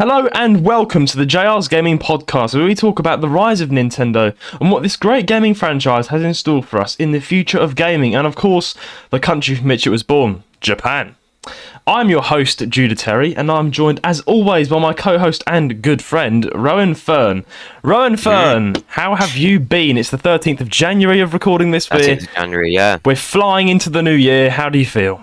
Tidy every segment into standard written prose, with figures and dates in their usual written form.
Hello and welcome to the JR's Gaming Podcast, where we talk about the rise of Nintendo and what this great gaming franchise has in store for us in the future of gaming, and of course, the country from which it was born, Japan. I'm your host, Judah Terry, and I'm joined as always by my co-host and good friend, Roan Fern. Roan Fern, how have you been? It's the 13th of January of recording this. 13th of January, yeah. We're flying into the new year. How do you feel?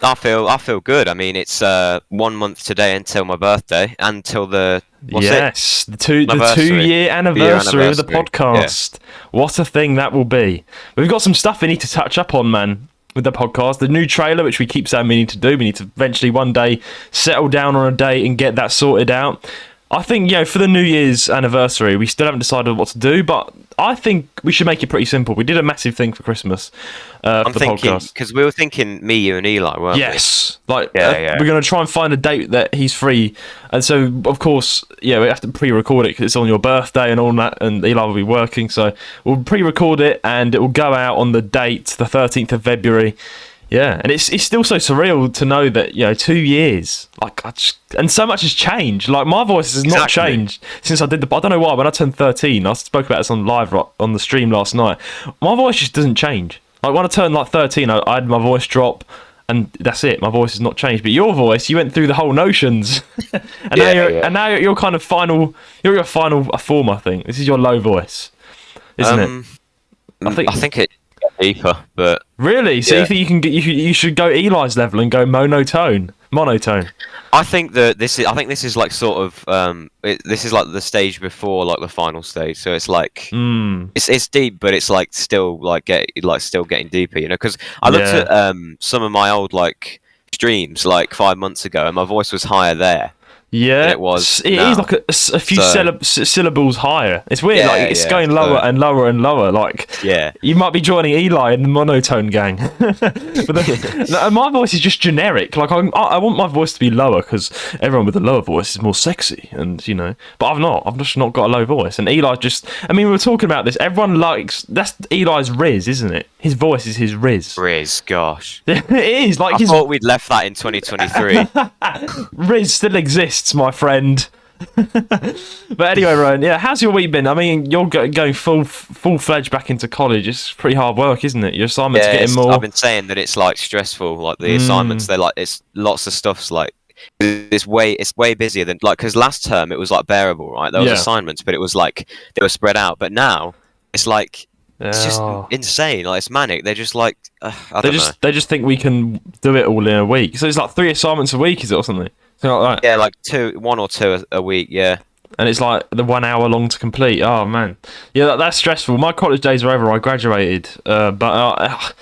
I feel good. I mean, it's 1 month today until my birthday, until the the 2-year anniversary of the podcast. Yeah. What a thing that will be. We've got some stuff we need to touch up on, man, with the podcast. The new trailer, which we keep saying we need to do. We need to eventually one day settle down on a date and get that sorted out. I think, for the New Year's anniversary, we still haven't decided what to do, but I think we should make it pretty simple. We did a massive thing for Christmas for the podcast. Because we were thinking me, you and Eli, weren't we? Yes. We're going to try and find a date that he's free. And so, of course, we have to pre-record it because it's on your birthday and all that, and Eli will be working. So we'll pre-record it, and it will go out on the date, the 13th of February. Yeah, and it's still so surreal to know that 2 years, and so much has changed. Like, my voice has not changed since I did I don't know why. When I turned 13, I spoke about this on the stream last night. My voice just doesn't change. Like, when I turned 13, I had my voice drop, and that's it. My voice has not changed. But your voice, you went through the whole notions, and now you're kind of final. You're your final form. I think this is your low voice, isn't it? I think it. Deeper, but really, so you think you should go Eli's level and go monotone. I think this is like sort of this is like the stage before like the final stage, so it's like it's deep, but it's like still still getting deeper, because I looked at some of my old streams 5 months ago, and my voice was higher there. Yeah, it was. It is like a few syllables higher. It's weird. It's going lower and lower and lower. You might be joining Eli in the monotone gang. But my voice is just generic. I want my voice to be lower because everyone with a lower voice is more sexy, and But I've just not got a low voice. And Eli just. I mean, we were talking about this. Everyone that's Eli's Riz, isn't it? His voice is his Riz. Riz, gosh. It is I thought we'd left that in 2023. Riz still exists, my friend. But anyway, Roan, how's your week been? I mean, you're going full-fledged back into college. It's pretty hard work, isn't it? Your assignments getting more. I've been saying that it's stressful. The assignments, they're it's lots of stuff's it's way busier than because last term it was bearable, right? There was assignments, but it was they were spread out. But now it's it's just insane. It's manic. They're just I don't know. They just think we can do it all in a week. So it's 3 assignments a week, is it, or something? So like that. Yeah, 1 or 2 a week. Yeah. And it's the 1 hour long to complete. Oh man, that's stressful. My college days are over. I graduated, but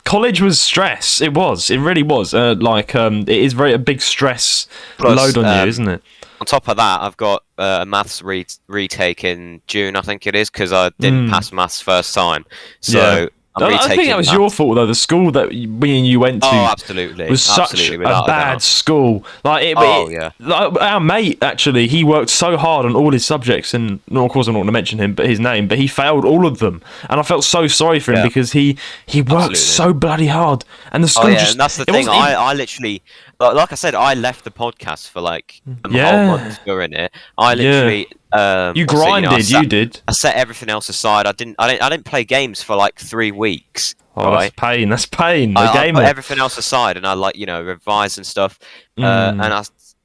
college was stress. It was. It really was. It is a big stress load on you, isn't it? On top of that, I've got a maths retake in June, I think it is, because I didn't pass maths first time. So I think that was your fault, though. The school that me and you went to absolutely. was such a bad school. Our mate, actually, he worked so hard on all his subjects, and of course I'm not going to mention him, but his name, but he failed all of them. And I felt so sorry for him because he worked so bloody hard. And the school and that's the thing. I literally... Like I said, I left the podcast for a whole month during it. I literally, you grinded. You did. I set everything else aside. I didn't play games for 3 weeks. Oh, right? That's pain. I put everything else aside, and I revised and stuff. And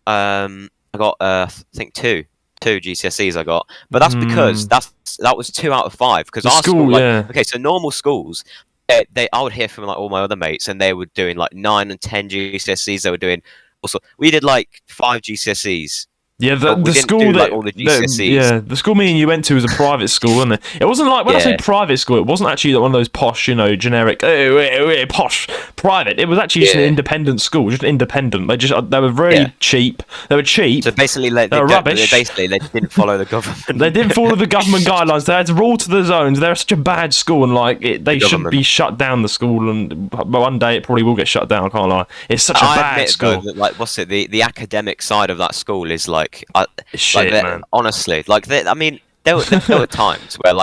I got I think two GCSEs I got, but that's because that was 2 out of 5 because our school. Okay, so normal schools. I would hear from all my other mates, and they were doing 9 and 10 GCSEs. They were doing also. We did 5 GCSEs. Yeah, the school that all the GCSEs. The school me and you went to was a private school, wasn't it? It wasn't when I say private school, it wasn't actually one of those posh, generic posh private. It was actually just an independent school, just independent. They were really cheap. They were cheap. So basically, they didn't follow the government. They didn't follow the government guidelines. They had to rule to the zones. They're such a bad school, and they should be shut down. The school, and one day it probably will get shut down. I can't lie. It's such a bad school. Though, what's it? The academic side of that school is shit, man. Honestly, there were times where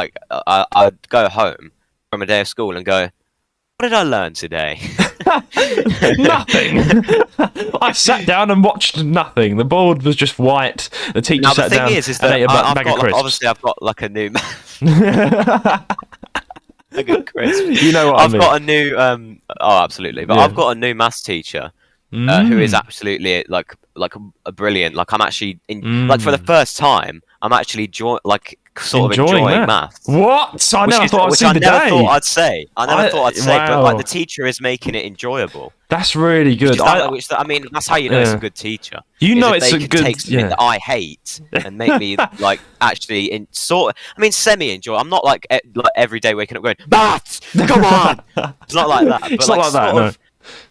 I'd go home from a day of school and go, what did I learn today? Nothing. I sat down and watched nothing. The board was just white. The teacher Now, sat the down thing is and that ate a I've bag got of crisps. obviously I've got like a new a good crisp. You know what I mean? I've got a new absolutely, but I've got a new maths teacher who is absolutely like a brilliant. Like I'm actually like for the first time, I'm actually enjoying maths. What? I never thought I'd see the day. I never thought I'd say. But like the teacher is making it enjoyable. That's really good. I mean, that's how you know it's a good teacher. You know it's a good. Take something that I hate and make me like actually semi enjoy. I'm not like every day waking up going maths. Come on. It's not like that. It's but not like that. No.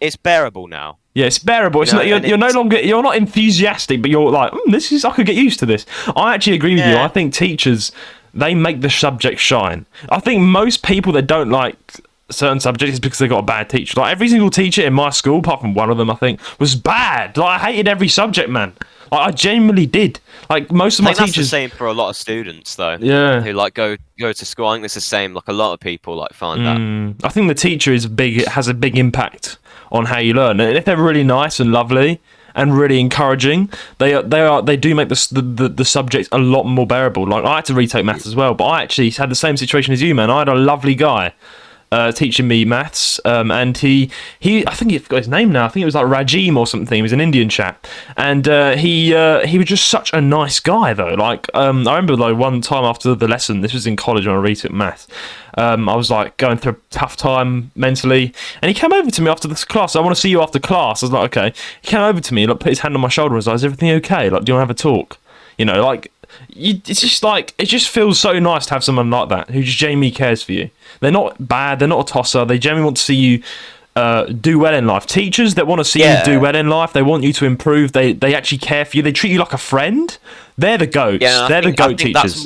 It's bearable now. Yeah, it's bearable. It's you're no longer, you're not enthusiastic, but you're like, I could get used to this. I actually agree with you. I think teachers, they make the subject shine. I think most people that don't like certain subjects is because they got a bad teacher. Like every single teacher in my school, apart from one of them, I think, was bad. Like I hated every subject, man. Like, I genuinely did. Like most of my teachers. That's the same for a lot of students, though. Yeah. Who like go to school. I think it's the same. Like a lot of people like find that. I think the teacher is big. It has a big impact on how you learn, and if they're really nice and lovely and really encouraging, they do make the subject a lot more bearable. Like I had to retake maths as well, but I actually had the same situation as you, man. I had a lovely guy teaching me maths, and he I think he forgot his name now. I think it was like Rajim or something. He was an Indian chap, and he was just such a nice guy though. Like I remember like one time after the lesson, this was in college when I retook maths. I was like going through a tough time mentally, and he came over to me after this class. I want to see you after class. I was like, okay. He came over to me, like put his hand on my shoulder, and was like, "Is everything okay? Like, do you want to have a talk?" You know, like it's just like it just feels so nice to have someone like that who just genuinely cares for you. They're not bad. They're not a tosser. They genuinely want to see you do well in life. Teachers that want to see you do well in life, they want you to improve. They actually care for you. They treat you like a friend. They're the goats. Yeah, they're the goat teachers.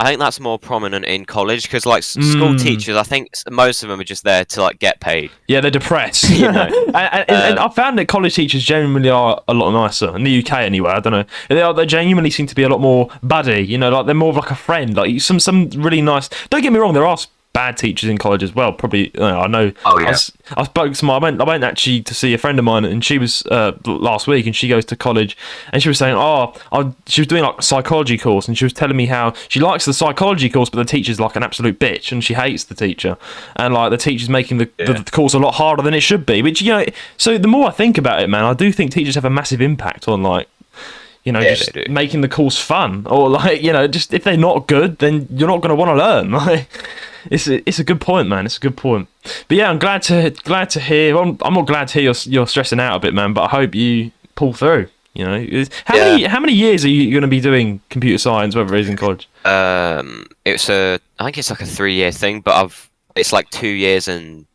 I think that's more prominent in college because, like, school teachers, I think most of them are just there to like get paid. Yeah, they're depressed. You know, and I found that college teachers genuinely are a lot nicer in the UK. Anyway, I don't know. They genuinely seem to be a lot more buddy. You know, like they're more of like a friend. Like some really nice. Don't get me wrong. There are bad teachers in college as well. Probably, I know. Oh yeah. I spoke to I went actually to see a friend of mine, and she was last week, and she goes to college, and she was saying, she was doing like a psychology course, and she was telling me how she likes the psychology course, but the teacher's like an absolute bitch, and she hates the teacher, and like the teacher's making the course a lot harder than it should be. Which so the more I think about it, man, I do think teachers have a massive impact on like. Just making the course fun, or like just if they're not good, then you're not going to want to learn. Like, it's a good point, man. It's a good point. But yeah, I'm glad to hear. I'm not glad to hear you're stressing out a bit, man. But I hope you pull through. How many years are you going to be doing computer science, whether it is in college? I think it's like a 3-year thing, but it's like 2 years and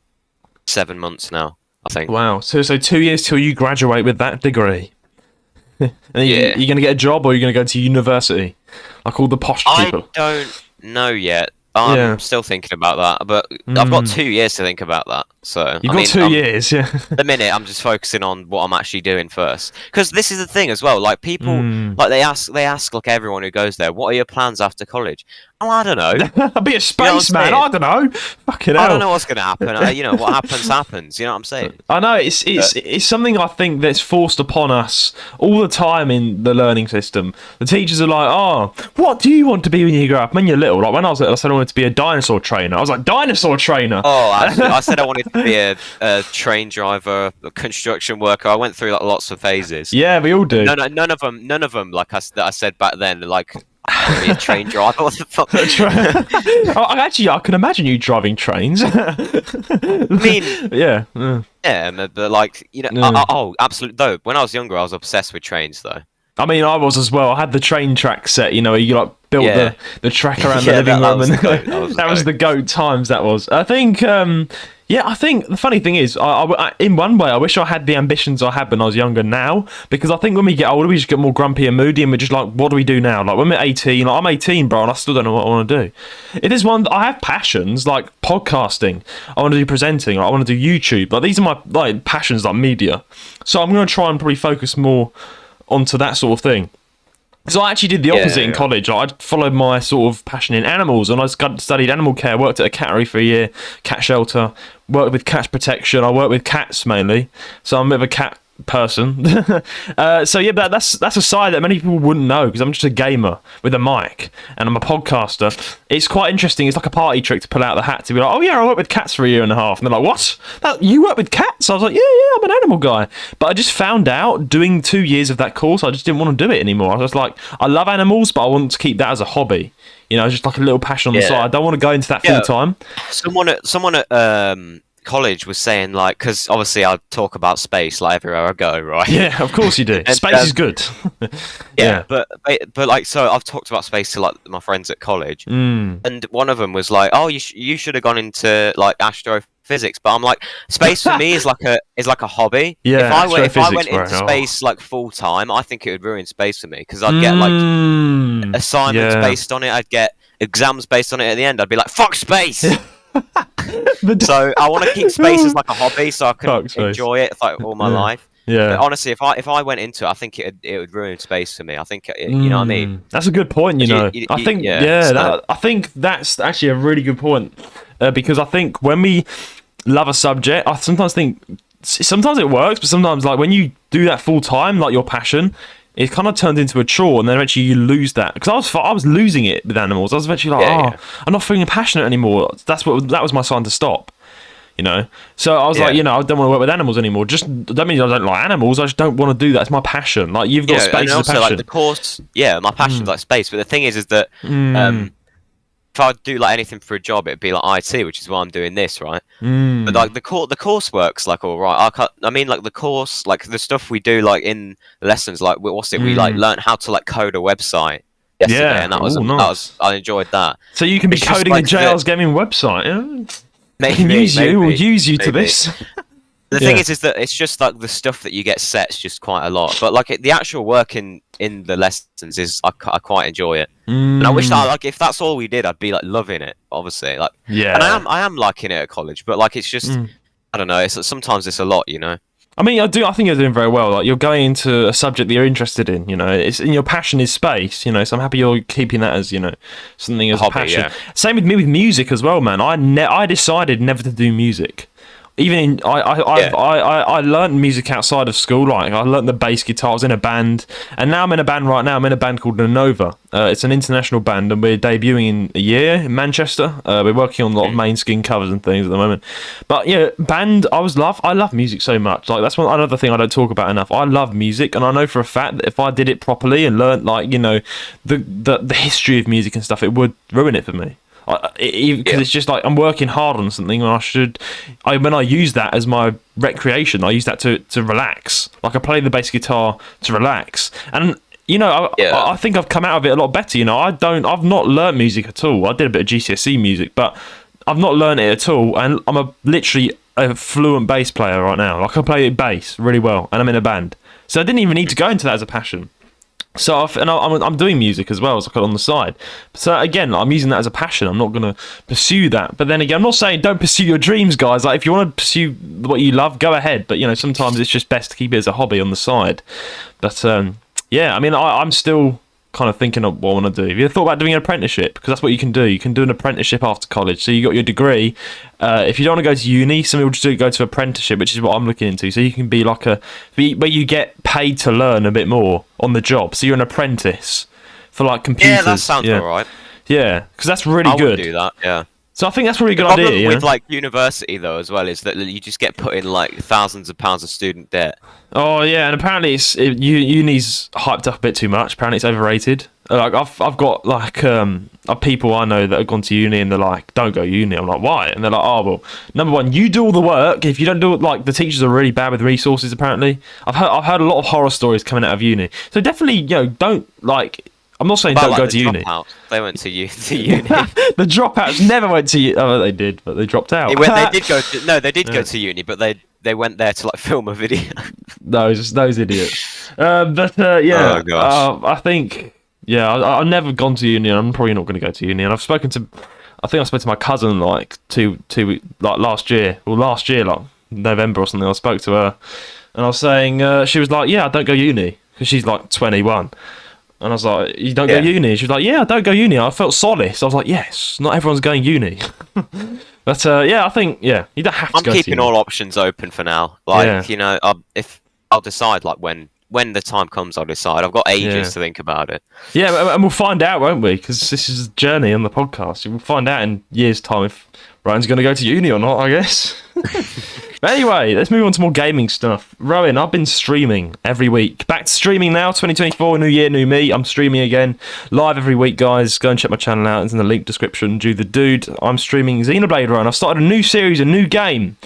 7 months now, I think. Wow. So 2 years till you graduate with that degree. And you're going to get a job, or you're going to go to university, like all the posh people? I don't know yet. I'm still thinking about that, but I've got 2 years to think about that. So you've got 2 years, yeah. At the minute, I'm just focusing on what I'm actually doing first, because this is the thing as well. Like people, like they ask like everyone who goes there, "What are your plans after college?" Oh, I don't know. I'll be a spaceman. I don't know. Fucking hell. I don't know what's going to happen. What happens. You know what I'm saying? I know it's something I think that's forced upon us all the time in the learning system. The teachers are like, "Oh, what do you want to be when you grow up?" When you're little, like when I was little, I said I wanted to be a dinosaur trainer. I was like, "Dinosaur trainer." Oh, I said I wanted to be a train driver, a construction worker. I went through like lots of phases. Yeah, we all do. No, none of them. Like I said back then, like. Be a train driver. What the fuck? I can imagine you driving trains. I mean, yeah, but like absolutely. Though when I was younger, I was obsessed with trains. Though. I mean, I was as well. I had the train track set. You like built the track around the living room, and that was the goat times. That was. I think. I think the funny thing is, I in one way, I wish I had the ambitions I had when I was younger now, because I think when we get older, we just get more grumpy and moody, and we're just like, what do we do now? Like when we're 18, like I'm 18, bro, and I still don't know what I want to do. It is one, I have passions, like podcasting, I want to do presenting, I want to do YouTube, like these are my passions, like media. So I'm going to try and probably focus more onto that sort of thing. So I actually did the opposite in college. I followed my sort of passion in animals, and I studied animal care. Worked at a cattery for a year, cat shelter. Worked with cat protection. I work with cats mainly, so I'm a bit of a cat person. So yeah, but that's a side that many people wouldn't know, because I'm just a gamer with a mic and I'm a podcaster. It's quite interesting. It's like a party trick to pull out the hat to be like, oh yeah, I worked with cats for a year and a half, and they're like, what? You work with cats? I was like, yeah, I'm an animal guy. But I just found out doing 2 years of that course, I just didn't want to do it anymore. I was just like, I love animals, but I want to keep that as a hobby. You know, just like a little passion on the side. I don't want to go into that full time. Someone at college was saying, like, because obviously I talk about space like everywhere I go, right? Yeah, of course you do. And, space is good. yeah, but like, so I've talked about space to like my friends at college, and one of them was like, "Oh, you should have gone into like astrophysics," but I'm like, space for me is like a hobby. Yeah, if I went into space like full time, I think it would ruin space for me, because I'd get like assignments based on it. I'd get exams based on it. At the end, I'd be like, "Fuck space." So I want to keep space as like a hobby, so I can enjoy it like all my life. Yeah. But honestly, if I went into it, I think it would ruin space for me. I think you know what I mean. That's a good point. I think I think that's actually a really good point, because I think when we love a subject, I sometimes think sometimes it works, but sometimes like when you do that full time, like your passion, it kind of turns into a chore, and then eventually you lose that. Because I was losing it with animals. I was eventually like, I'm not feeling passionate anymore. That was my sign to stop. You know, so I was like, I don't want to work with animals anymore. Just that means I don't like animals. I just don't want to do that. It's my passion. Like you've got space as a passion. Like the course, my passion's like space. But the thing is that if I do like anything for a job, it'd be like IT, which is why I'm doing this, right? But like the coursework's like all right. I mean, like the course, like the stuff we do, like in lessons, like we like learn how to like code a website yesterday, and that was I enjoyed that. So you can be coding like the JR's gaming website. Yeah? We'll use you to this. The thing is that it's just like the stuff that you get set's just quite a lot, but like the actual work in the lessons is I quite enjoy it, and I wish that like if that's all we did, I'd be like loving it. Obviously, like and I am liking it at college, but like it's just I don't know. Sometimes it's a lot, you know. I mean, I think you're doing very well. Like you're going into a subject that you're interested in. You know, and your passion is space. You know, so I'm happy you're keeping that as something as a passion. Yeah. Same with me with music as well, man. I decided never to do music. Even I learned music outside of school. Like I learned the bass guitar. I was in a band, and now I'm in a band right now. I'm in a band called Nova. It's an international band, and we're debuting in a year in Manchester. We're working on a lot of main skin covers and things at the moment. But band. I love music so much. Like that's another thing I don't talk about enough. I love music, and I know for a fact that if I did it properly and learned the history of music and stuff, it would ruin it for me. Because it's just like I'm working hard on something, and when I use that as my recreation, I use that to relax. Like I play the bass guitar to relax, and I think I've come out of it a lot better. I've not learnt music at all. I did a bit of GCSE music, but I've not learnt it at all, and I'm literally a fluent bass player right now. Like I play bass really well, and I'm in a band, so I didn't even need to go into that as a passion. So I'm doing music as well, as on the side. So again, I'm using that as a passion. I'm not going to pursue that. But then again, I'm not saying don't pursue your dreams, guys. Like if you want to pursue what you love, go ahead. But sometimes it's just best to keep it as a hobby on the side. But I mean, I'm still kind of thinking of what I want to do. Have you thought about doing an apprenticeship? Because that's what you can do. You can do an apprenticeship after college. So you got your degree. If you don't want to go to uni, some people just go to apprenticeship, which is what I'm looking into. So you can be like where you get paid to learn a bit more on the job. So you're an apprentice for like computers. Yeah, that sounds alright. Yeah, because that's really good. I would do that. Yeah. So I think that's a really good idea. The problem with like university though as well is that you just get put in like thousands of pounds of student debt. Oh yeah, and apparently uni's hyped up a bit too much. Apparently it's overrated. Like I've got like people I know that have gone to uni and they're like, don't go uni. I'm like, why? And they're like, oh well, number one, you do all the work. If you don't do it, like the teachers are really bad with resources. Apparently, I've heard a lot of horror stories coming out of uni. So definitely, don't like. I'm not saying don't go to uni. They went to uni. The dropouts never went to uni. Oh, they did, but they dropped out. They did go to uni, but they went there to like film a video. Those idiots. Oh gosh. I think I've never gone to uni. I'm probably not going to go to uni. And I spoke to my cousin like two like last year like November or something. I spoke to her, and I was saying she was like, yeah, I don't go uni because she's like 21. And I was like, you don't go uni? She was like, yeah, I don't go uni. I felt solace. I was like, yes, not everyone's going uni. But I think you don't have to go to uni. I'm keeping all options open for now. Like, if I'll decide, like, when the time comes, I'll decide. I've got ages to think about it. Yeah, and we'll find out, won't we? Because this is a journey on the podcast. We'll find out in years' time if Ryan's going to go to uni or not, I guess. But anyway, let's move on to more gaming stuff. Rowan, I've been streaming every week. Back to streaming now, 2024, new year, new me. I'm streaming again, live every week, guys. Go and check my channel out. It's in the link description. Do the dude. I'm streaming Xenoblade Run. I've started a new series, a new game.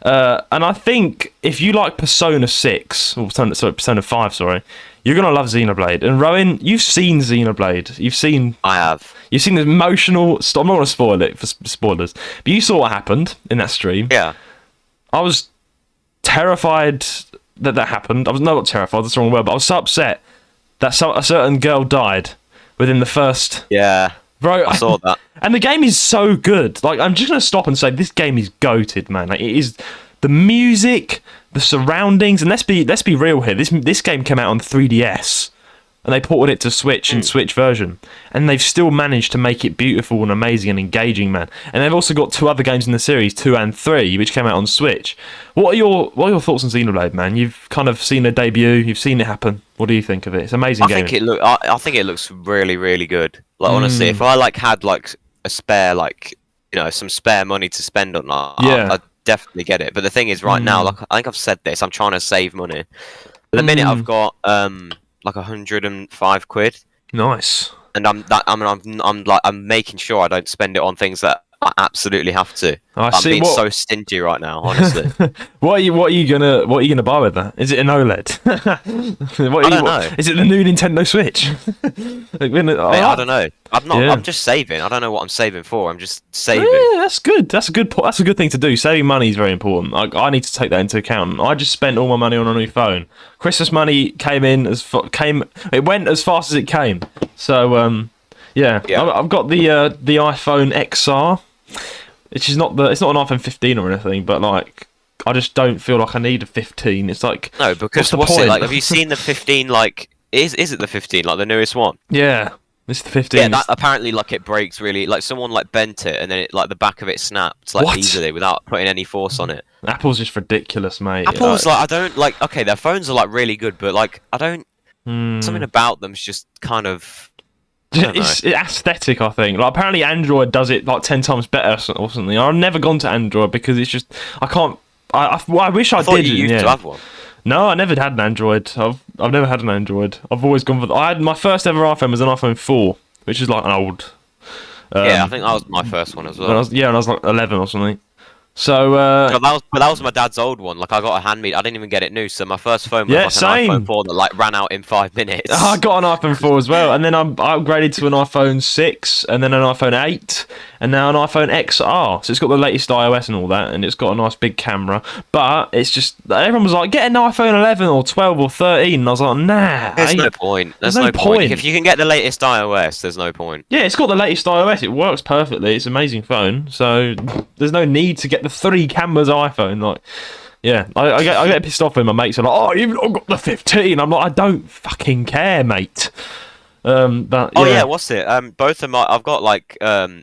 And I think if you like Persona 6, or Persona 5, sorry, you're going to love Xenoblade. And Rowan, you've seen Xenoblade. I have. You've seen the emotional... I'm not going to spoil it for spoilers. But you saw what happened in that stream. Yeah. I was terrified that happened. I was not terrified, that's the wrong word, but I was so upset that a certain girl died within the first... Yeah. Bro, I saw that. And the game is so good. Like, I'm just going to stop and say this game is goated, man. Like, it is the music, the surroundings, and let's be real here. This game came out on 3DS, and they ported it to Switch and Switch version, and they've still managed to make it beautiful and amazing and engaging, man. And they've also got 2 other games in the series, 2 and 3, which came out on Switch. What are your thoughts on Xenoblade, man? You've kind of seen a debut, you've seen it happen. What do you think of it? It's an amazing game. I think it looks really, really good. Like, honestly, if I had a spare, some spare money to spend on that, I'd definitely get it. But the thing is, right now, I think I've said this, I'm trying to save money. At the minute, I've got 105 quid. Nice. And I'm making sure I don't spend it on things that I absolutely have to. I'm being so stingy right now, honestly. What are you gonna buy with that? Is it an OLED? I don't know. Is it the new Nintendo Switch? I don't know. I'm just saving. I don't know what I'm saving for. I'm just saving. Yeah, that's good. That's a good thing to do. Saving money is very important. I need to take that into account. I just spent all my money on a new phone. Christmas money it went as fast as it came. So I've got the iPhone XR. It's not an iPhone 15 or anything, but like I just don't feel like I need a 15. It's like no, because what's it like? Have you seen the 15? Like, is it the 15? Like the newest one? Yeah, it's the 15. Yeah, that apparently it breaks really. Like someone bent it and then the back of it snapped easily without putting any force on it. Apple's just ridiculous, mate. Apple's I don't like. Okay, their phones are really good, but I don't. Something about them's just kind of. It's aesthetic, I think. Like, apparently Android does it 10 times better or something. I've never gone to Android because it's just I can't. I wish I did. You used to have one. No, I never had an Android. I've never had an Android. I've always gone for. I had my first ever iPhone was an iPhone 4, which is like an old. Yeah, I think that was my first one as well. When I was like 11 or something. So that was my dad's old one. Like I got a handmade. I didn't even get it new. So my first phone was an iPhone 4 that ran out in 5 minutes. I got an iPhone 4 as well, and then I upgraded to an iPhone 6, and then an iPhone 8, and now an iPhone XR. So it's got the latest iOS and all that, and it's got a nice big camera. But it's just everyone was like, get an iPhone 11 or 12 or 13, and I was like, nah. There's no point. There's no point. If you can get the latest iOS, there's no point. Yeah, it's got the latest iOS. It works perfectly. It's an amazing phone. So there's no need to get the 3 cameras iPhone. Like, yeah, I get pissed off when my mates are like, oh, you've not got the 15. I'm like, I don't fucking care, mate. But what's it? Both of my, I've got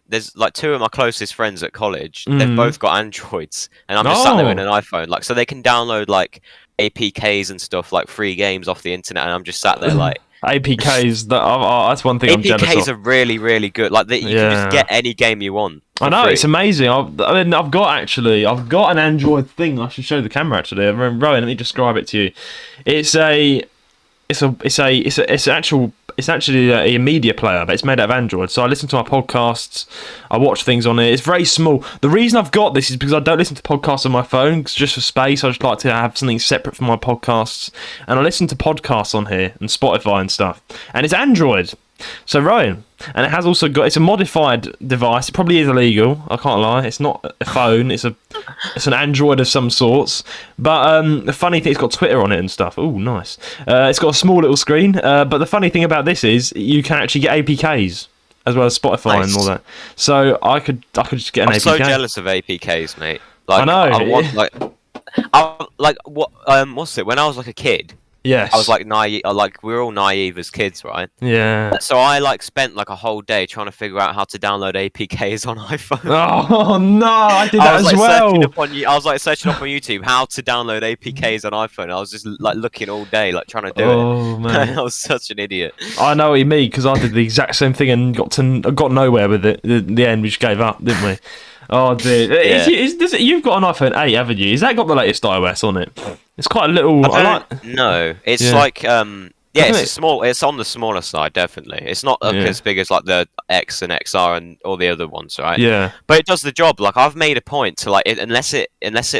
there's 2 of my closest friends at college. They've both got Androids, and I'm just sat there in an iPhone, so they can download APKs and stuff, free games off the internet, and I'm just sat there APKs. That's one thing I'm jealous of. APKs are really, really good. You can just get any game you want. I know, free. it's amazing. I've got an Android thing. I should show the camera actually. Rowan, let me describe it to you. It's actually a media player, but it's made out of Android. So I listen to my podcasts, I watch things on it. It's very small. The reason I've got this is because I don't listen to podcasts on my phone, just for space. I just like to have something separate from my podcasts, and I listen to podcasts on here and Spotify and stuff. And it's Android. So Rowan, and it has also it's a modified device. It probably is illegal. I can't lie. It's not a phone. It's an Android of some sorts. But the funny thing, it's got Twitter on it and stuff. Oh, nice. It's got a small little screen. But the funny thing about this is you can actually get APKs as well as Spotify and all that. So I could just get an APK. I'm so jealous of APKs, mate. I know. I want what's it? When I was a kid. Yes. I was like naive. Like we were all naive as kids, right? Yeah. So I like spent like a whole day trying to figure out how to download APKs on iPhone. Oh no, I did I that was as like searching well. up on I was like searching up on YouTube how to download APKs on iPhone. I was just like looking all day, like trying to do it. Oh man, I was such an idiot. I know what you mean because I did the exact same thing and got nowhere with it. In the end, we just gave up, didn't we? Oh dear. Yeah. You've got an iPhone 8, haven't you? Has that got the latest iOS on it? It's quite a little. No, it's Yeah. like yeah, Isn't it's small. It's on the smaller side, definitely. It's not as big as like the X and XR and all the other ones, right? Yeah. But it does the job. Like I've made a point to like unless it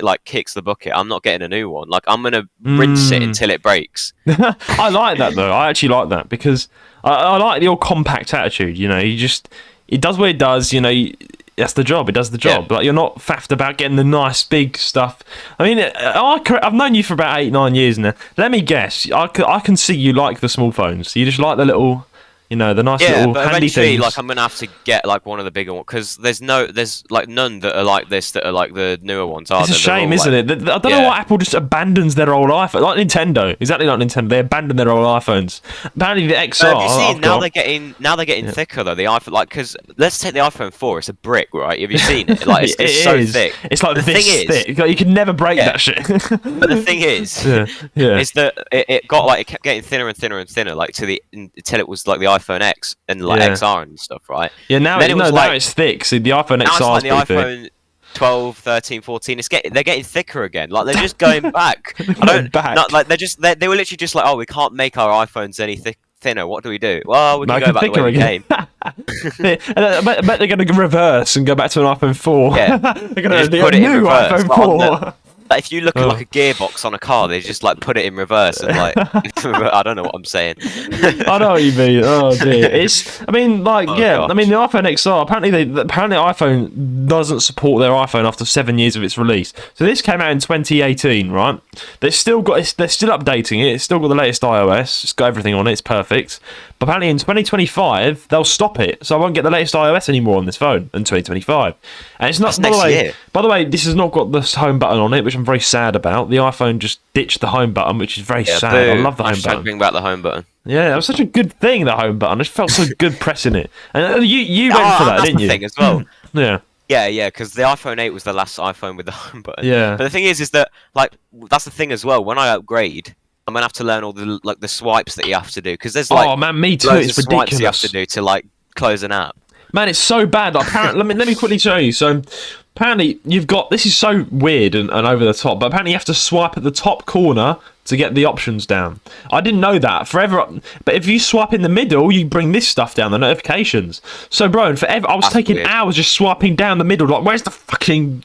like kicks the bucket, I'm not getting a new one. Like I'm gonna rinse it until it breaks. I like that though. I actually like that because I like the old compact attitude. You know, it does what it does. You know, that's the job. It does the job. Yeah. Like you're not faffed about getting the nice big stuff. I mean, I've known you for about 8-9 years now. Let me guess. I can see you like the small phones. You just like the little, you know, the nice little but handy eventually, things. like I'm gonna have to get like one of the bigger ones because there's like none that are like this that are like the newer ones. Are It's a there? They're shame, all, isn't like, it? I don't know why Apple just abandons their old iPhone. Like Nintendo, exactly like Nintendo. They abandon their old iPhones. Apparently, the XR. Have you seen I've now got- they're getting thicker though. The iPhone, like, because let's take the iPhone 4. It's a brick, right? Have you seen it? Like, it's It so is. thick. It's like The this thing is- thick. Like, you can never break Yeah. that shit. But the thing is, yeah. is that it got like it kept getting thinner and thinner and thinner, like until it was like the iPhone X and like Yeah. XR and stuff, right? Yeah, now Then it was now like- it's thick. See, the iPhone Now it's XR like is the pretty thick. iPhone 12, 13, 14. They're getting thicker again. Like they're just going back. I don't back. not like they were literally just like, oh, we can't make our iPhones any thinner. What do we do? Well, we can Make go it back the thicker way we again. came. And I bet they're going to reverse and go back to an iPhone 4. Yeah. They're going Just to do put a it in new reverse, iPhone but on 4. Like, if you look at like a gearbox on a car, they just like put it in reverse and like I don't know what I'm saying. I know what you mean. Oh dear. I mean, like, yeah. gosh. I mean, the iPhone XR. Apparently, iPhone doesn't support their iPhone after 7 years of its release. So this came out in 2018, right? They're still updating it. It's still got the latest iOS. It's got everything on it. It's perfect. But apparently, in 2025, they'll stop it. So I won't get the latest iOS anymore on this phone in 2025. And it's not. That's next year. By the way, this has not got the home button on it, which I'm very sad about. The iPhone just ditched the home button, which is very sad. I love the home button. Bring back the home button. Yeah, it was such a good thing, the home button. It felt so good pressing it. And you went for that, that's didn't the you? thing as well. Yeah. Yeah, because the iPhone 8 was the last iPhone with the home button. Yeah. But the thing is that like that's the thing as well. When I upgrade, I'm gonna have to learn all the swipes that you have to do because there's like Oh man, me too. loads It's of swipes you have ridiculous. to do to like close an app. Man, it's so bad. Like, apparently, let me quickly show you. So, apparently, you've got this is so weird and over the top. But apparently, you have to swipe at the top corner to get the options down. I didn't know that forever. But if you swipe in the middle, you bring this stuff down, the notifications. So, bro, and forever, I was taking weird. hours just swiping down the middle. Like, where's the fucking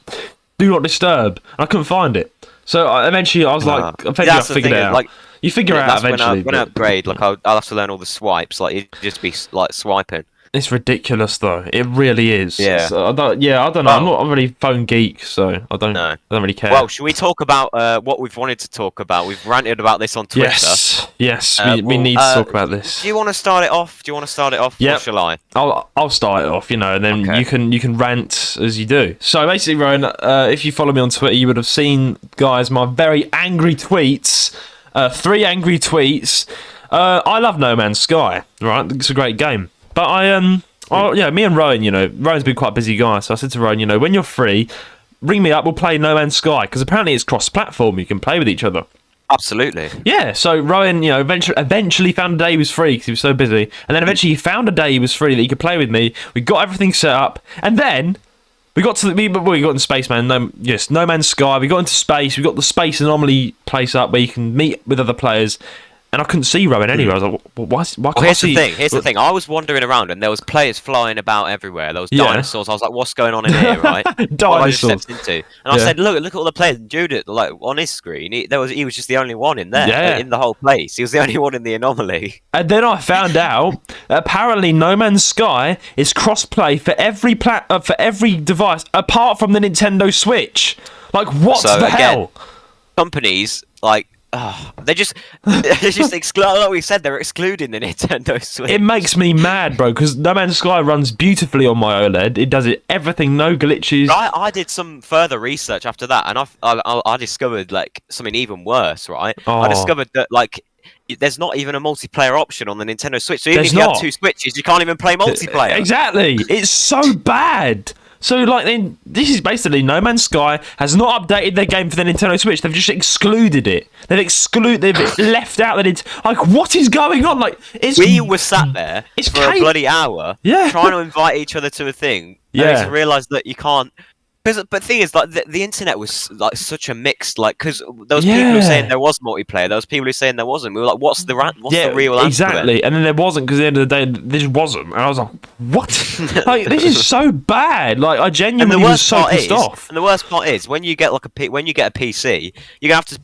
do not disturb? And I couldn't find it. So eventually, I was like, eventually I That's the figured thing it is, out. like, You figure it out that's eventually. when I but upgrade, like I'll have to learn all the swipes. Like it'd just be like swiping. It's ridiculous, though. It really is. Yeah. So I don't know. I'm not a really phone geek, so I don't really care. Well, should we talk about what we've wanted to talk about? We've ranted about this on Twitter. Yes, we need to talk about this. Do you want to start it off? Yep. Or shall I? I'll start it off, and then Okay. you can rant as you do. So basically, Roan, if you follow me on Twitter, you would have seen, guys, my very angry tweets. 3 angry tweets. I love No Man's Sky. Right, it's a great game, but me and Roan, Roan's been quite a busy guy, so I said to Roan, when you're free, ring me up. We'll play No Man's Sky because apparently it's cross-platform. You can play with each other. Absolutely. Yeah, so Rowan, eventually found a day he was free because he was so busy, and then eventually he found a day he was free that he could play with me. We got everything set up, and then we got into Spaceman. No Man's Sky. We got into space. We got the space anomaly place up where you can meet with other players. And I couldn't see Rowan anywhere. I was like, why can't I see? Here's the thing. I was wandering around and there was players flying about everywhere. There was dinosaurs. I was like, what's going on in here, right? Dinosaurs. What have I just stepped into? And I said, look at all the players. Jude, like on his screen, he was just the only one in there, in the whole place. He was the only one in the anomaly. And then I found out that apparently No Man's Sky is cross-play for every device apart from the Nintendo Switch. Like, what the hell? Companies like. They just exclude. Like we said, they're excluding the Nintendo Switch. It makes me mad, bro, because No Man's Sky runs beautifully on my OLED. It does everything, no glitches. I did some further research after that, and I discovered like something even worse. Right, I discovered that like there's not even a multiplayer option on the Nintendo Switch. So even There's if you not. have 2 Switches, you can't even play multiplayer. Exactly. It's so bad. So, like, then this is basically No Man's Sky has not updated their game for the Nintendo Switch. They've just excluded it. They've left out that like, what is going on? Like, we were sat there for a bloody hour, trying to invite each other to a thing, and realised that you can't. But the thing is, like, the internet was like such a mixed, like, because there was people who were saying there was multiplayer, there was people who were saying there wasn't. We were like, what's the real answer? Exactly, and then there wasn't, because at the end of the day, this wasn't, and I was like, what? Like, this is so bad. Like, I genuinely was so pissed off. And the worst part is, when you get a PC, you're gonna have to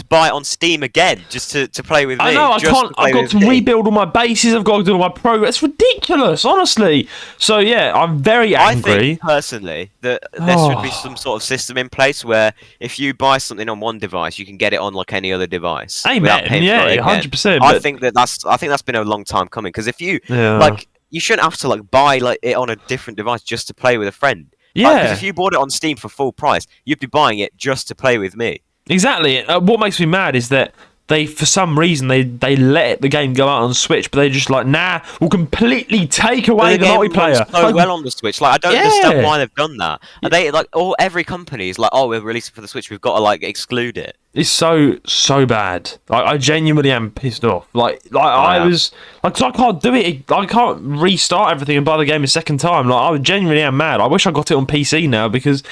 buy it on Steam again just to play with me. I know, I can't. I've got to rebuild all my bases. I've got to do all my progress. It's ridiculous, honestly. So yeah, I'm very angry. I think personally that there should be some sort of system in place where if you buy something on one device, you can get it on like any other device. Amen. Yeah, 100%. I think that's been a long time coming, because if you like, you shouldn't have to like buy like it on a different device just to play with a friend. Yeah. Because if you bought it on Steam for full price, you'd be buying it just to play with me. Exactly. What makes me mad is that for some reason, they let the game go out on Switch, but they just like, nah, we'll completely take away the multiplayer. So like, well on the Switch, like, I don't understand why they've done that. And they like, every company is like, oh, we're releasing for the Switch, we've got to like exclude it. It's so bad. Like, I genuinely am pissed off. I was like, 'cause I can't do it. I can't restart everything and buy the game a second time. Like, I genuinely am mad. I wish I got it on PC now, because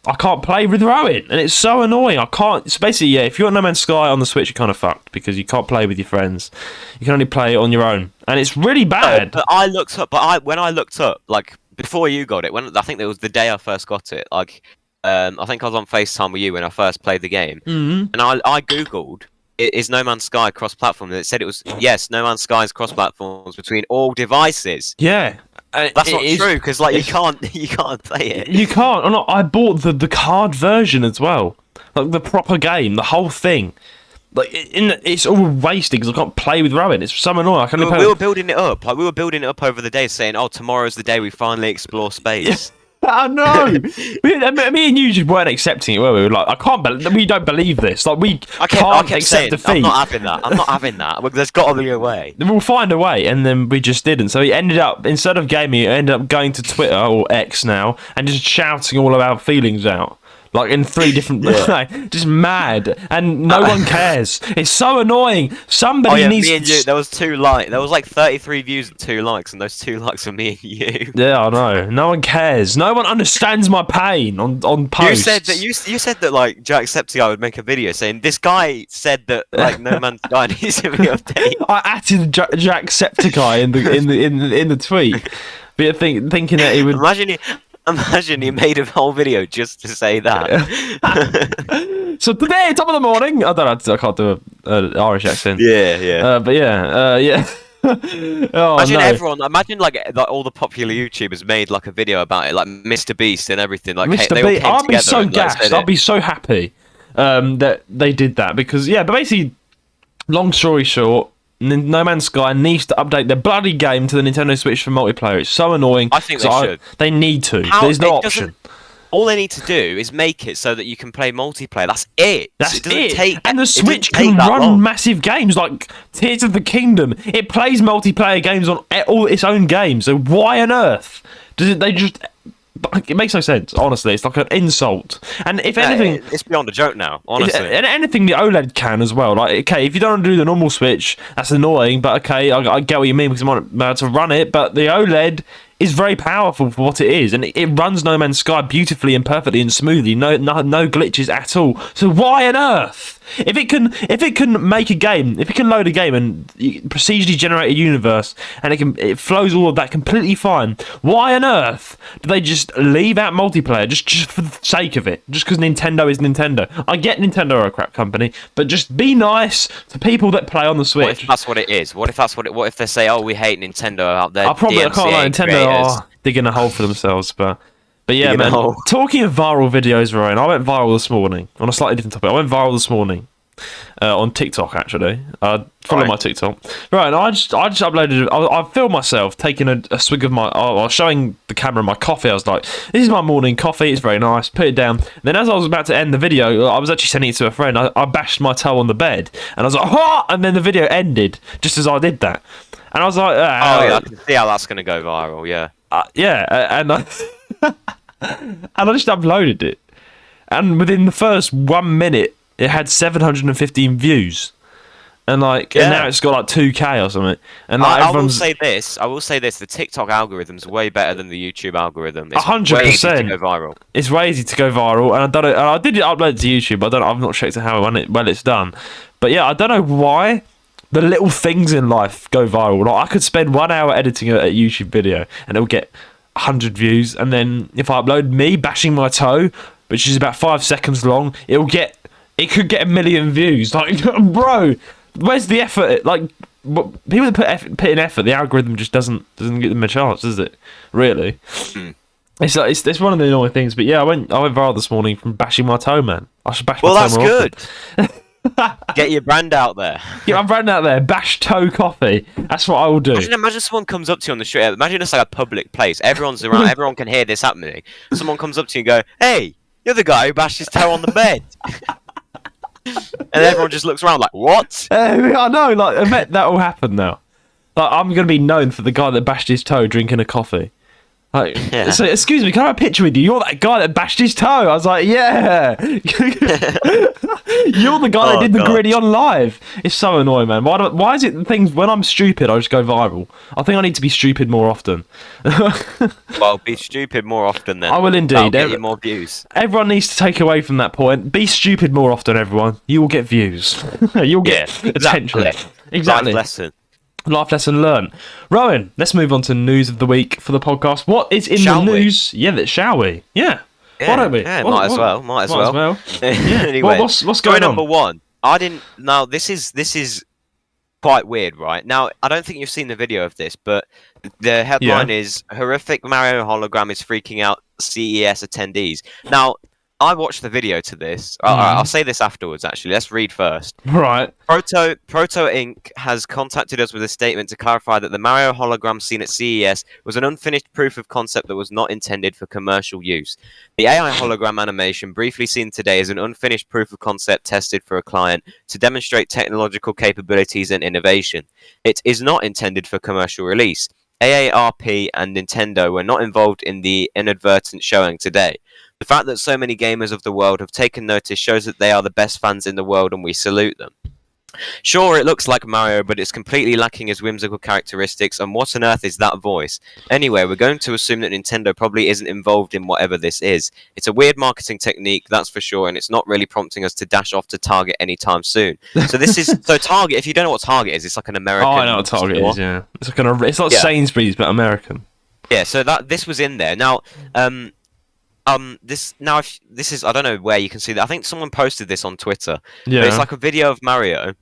I can't play with Roan, and it's so annoying. I can't. So basically, if you want No Man's Sky on the Switch, you're kind of fucked, because you can't play with your friends. You can only play it on your own, and it's really bad. But when I looked up, like, before you got it, I think it was the day I first got it. Like, I think I was on FaceTime with you when I first played the game, and I googled, is No Man's Sky cross-platform? And it said it was, yes, No Man's Sky is cross-platforms between all devices. Yeah. That's not true, because like you can't play it. You can't. I bought the card version as well, like the proper game, the whole thing. Like, it's all wasted because I can't play with Rowan. It's so annoying. We were building it up. Like, we were building it up over the day, saying, "Oh, tomorrow's the day we finally explore space." I know. Me and you just weren't accepting it, were we? We were like, we don't believe this. Like, I kept accept saying, defeat. I'm not having that. There's got to be a way. We'll find a way, and then we just didn't. So he ended up, instead of gaming, he ended up going to Twitter, or X now, and just shouting all of our feelings out. Like, in 3 different... just mad. And no one cares. It's so annoying. Somebody needs... me and you, there was 2 likes. There was like 33 views and 2 likes, and those 2 likes were me and you. Yeah, I know. No one cares. No one understands my pain on posts. You said that like Jacksepticeye would make a video saying, this guy said that like No Man's Sky needs to be updated. I added Jacksepticeye in the tweet. But thinking that he would... Imagine he made a whole video just to say that. So today, top of the morning. I can't do an Irish accent. Yeah. But yeah. Imagine like all the popular YouTubers made like a video about it, like Mr. Beast and everything. Like Mr. Beast, I'd be so gassed. I'd be so happy that they did that, because but basically, long story short, No Man's Sky needs to update their bloody game to the Nintendo Switch for multiplayer. It's so annoying. I think they should. They need to. There's no option. All they need to do is make it so that you can play multiplayer. That's it. That's it. And the Switch can run massive games like Tears of the Kingdom. It plays multiplayer games on all its own games. So why on earth they just... It makes no sense, honestly. It's like an insult. And if anything... It's beyond a joke now, honestly. And anything the OLED can as well. Like, okay, if you don't want to do the normal Switch, that's annoying, but okay, I get what you mean, because I'm not allowed to run it, but the OLED is very powerful for what it is, and it runs No Man's Sky beautifully and perfectly and smoothly. No glitches at all. So why on earth? If it can make a game, if it can load a game and procedurally generate a universe, and it flows all of that completely fine, why on earth do they just leave out multiplayer just for the sake of it? Just because Nintendo is Nintendo. I get Nintendo are a crap company, but just be nice to people that play on the Switch. What if that's what it is? What if they say, "Oh, we hate Nintendo out there"? I can't lie. Nintendo are digging a hole for themselves, but yeah, man. Talking of viral videos, Ryan, I went viral this morning on a slightly different topic. I went viral this morning on TikTok actually. Follow my TikTok. Right, and I just uploaded. I filmed myself taking a swig of my. I was showing the camera my coffee. I was like, "This is my morning coffee. It's very nice." Put it down. And then as I was about to end the video, I was actually sending it to a friend. I bashed my toe on the bed, and I was like, "What?" And then the video ended just as I did that. And I was like, I can see how that's gonna go viral. Yeah. And I and I just uploaded it, and within the first 1 minute, it had 715 views, and and now it's got like 2K or something. And like, I will say this: the TikTok algorithm's way better than the YouTube algorithm. It's 100%. way easy to go viral. It's way easy to go viral, and I did upload it to YouTube. But I've not checked how well it's done. But yeah, I don't know why the little things in life go viral. Like, I could spend 1 hour editing a YouTube video, and it'll get 100 views. And then if I upload me bashing my toe, which is about 5 seconds long, it could get 1 million views. Like, bro, where's the effort? Like, people that put in effort, the algorithm just doesn't give them a chance, does it? Really? It's one of the annoying things. But yeah, I went viral this morning from bashing my toe, man. I should bash my toe more often. Well, that's good. Get your brand out there. Get my brand out there. Bash toe coffee. That's what I will do. Imagine someone comes up to you on the street. Imagine it's like a public place. Everyone's around. Everyone can hear this happening. Someone comes up to you and go, "Hey, you're the guy who bashed his toe on the bed." And everyone just looks around like, "What?" I know. Like, I bet that will happen now. Like, I'm gonna be known for the guy that bashed his toe drinking a coffee. Like, so, excuse me, can I have a picture with you? You're that guy that bashed his toe. I was like, yeah. You're the guy that did the gritty on live. It's so annoying, man. Why is it things when I'm stupid, I just go viral? I think I need to be stupid more often. Well, be stupid more often then. I will indeed. That'll get you more views. Everyone needs to take away from that point. Be stupid more often, everyone. You will get views. You'll get attention. Exactly. Life lesson. Life lesson learned. Rowan, let's move on to news of the week for the podcast. What is in the news? Yeah, shall we? Yeah. Why don't we? Yeah, might as well. Yeah. Anyway, what's going on? Number one. Now, this is quite weird, right? Now, I don't think you've seen the video of this, but the headline is "Horrific Mario Hologram is freaking out CES attendees." Now, I watched the video to this. I'll say this afterwards, actually. Let's read first. Right. Proto Inc. has contacted us with a statement to clarify that the Mario hologram seen at CES was an unfinished proof of concept that was not intended for commercial use. The AI hologram animation briefly seen today is an unfinished proof of concept tested for a client to demonstrate technological capabilities and innovation. It is not intended for commercial release. AARP and Nintendo were not involved in the inadvertent showing today. The fact that so many gamers of the world have taken notice shows that they are the best fans in the world, and we salute them. Sure, it looks like Mario, but it's completely lacking his whimsical characteristics, and what on earth is that voice? Anyway, we're going to assume that Nintendo probably isn't involved in whatever this is. It's a weird marketing technique, that's for sure, and it's not really prompting us to dash off to Target anytime soon. So this is Target. If you don't know what Target is, it's like an American. Oh, I know what Target is. Yeah, it's like Sainsbury's but American. Yeah, so this was in there. Now, this is, I don't know where you can see that. I think someone posted this on Twitter. Yeah. But it's like a video of Mario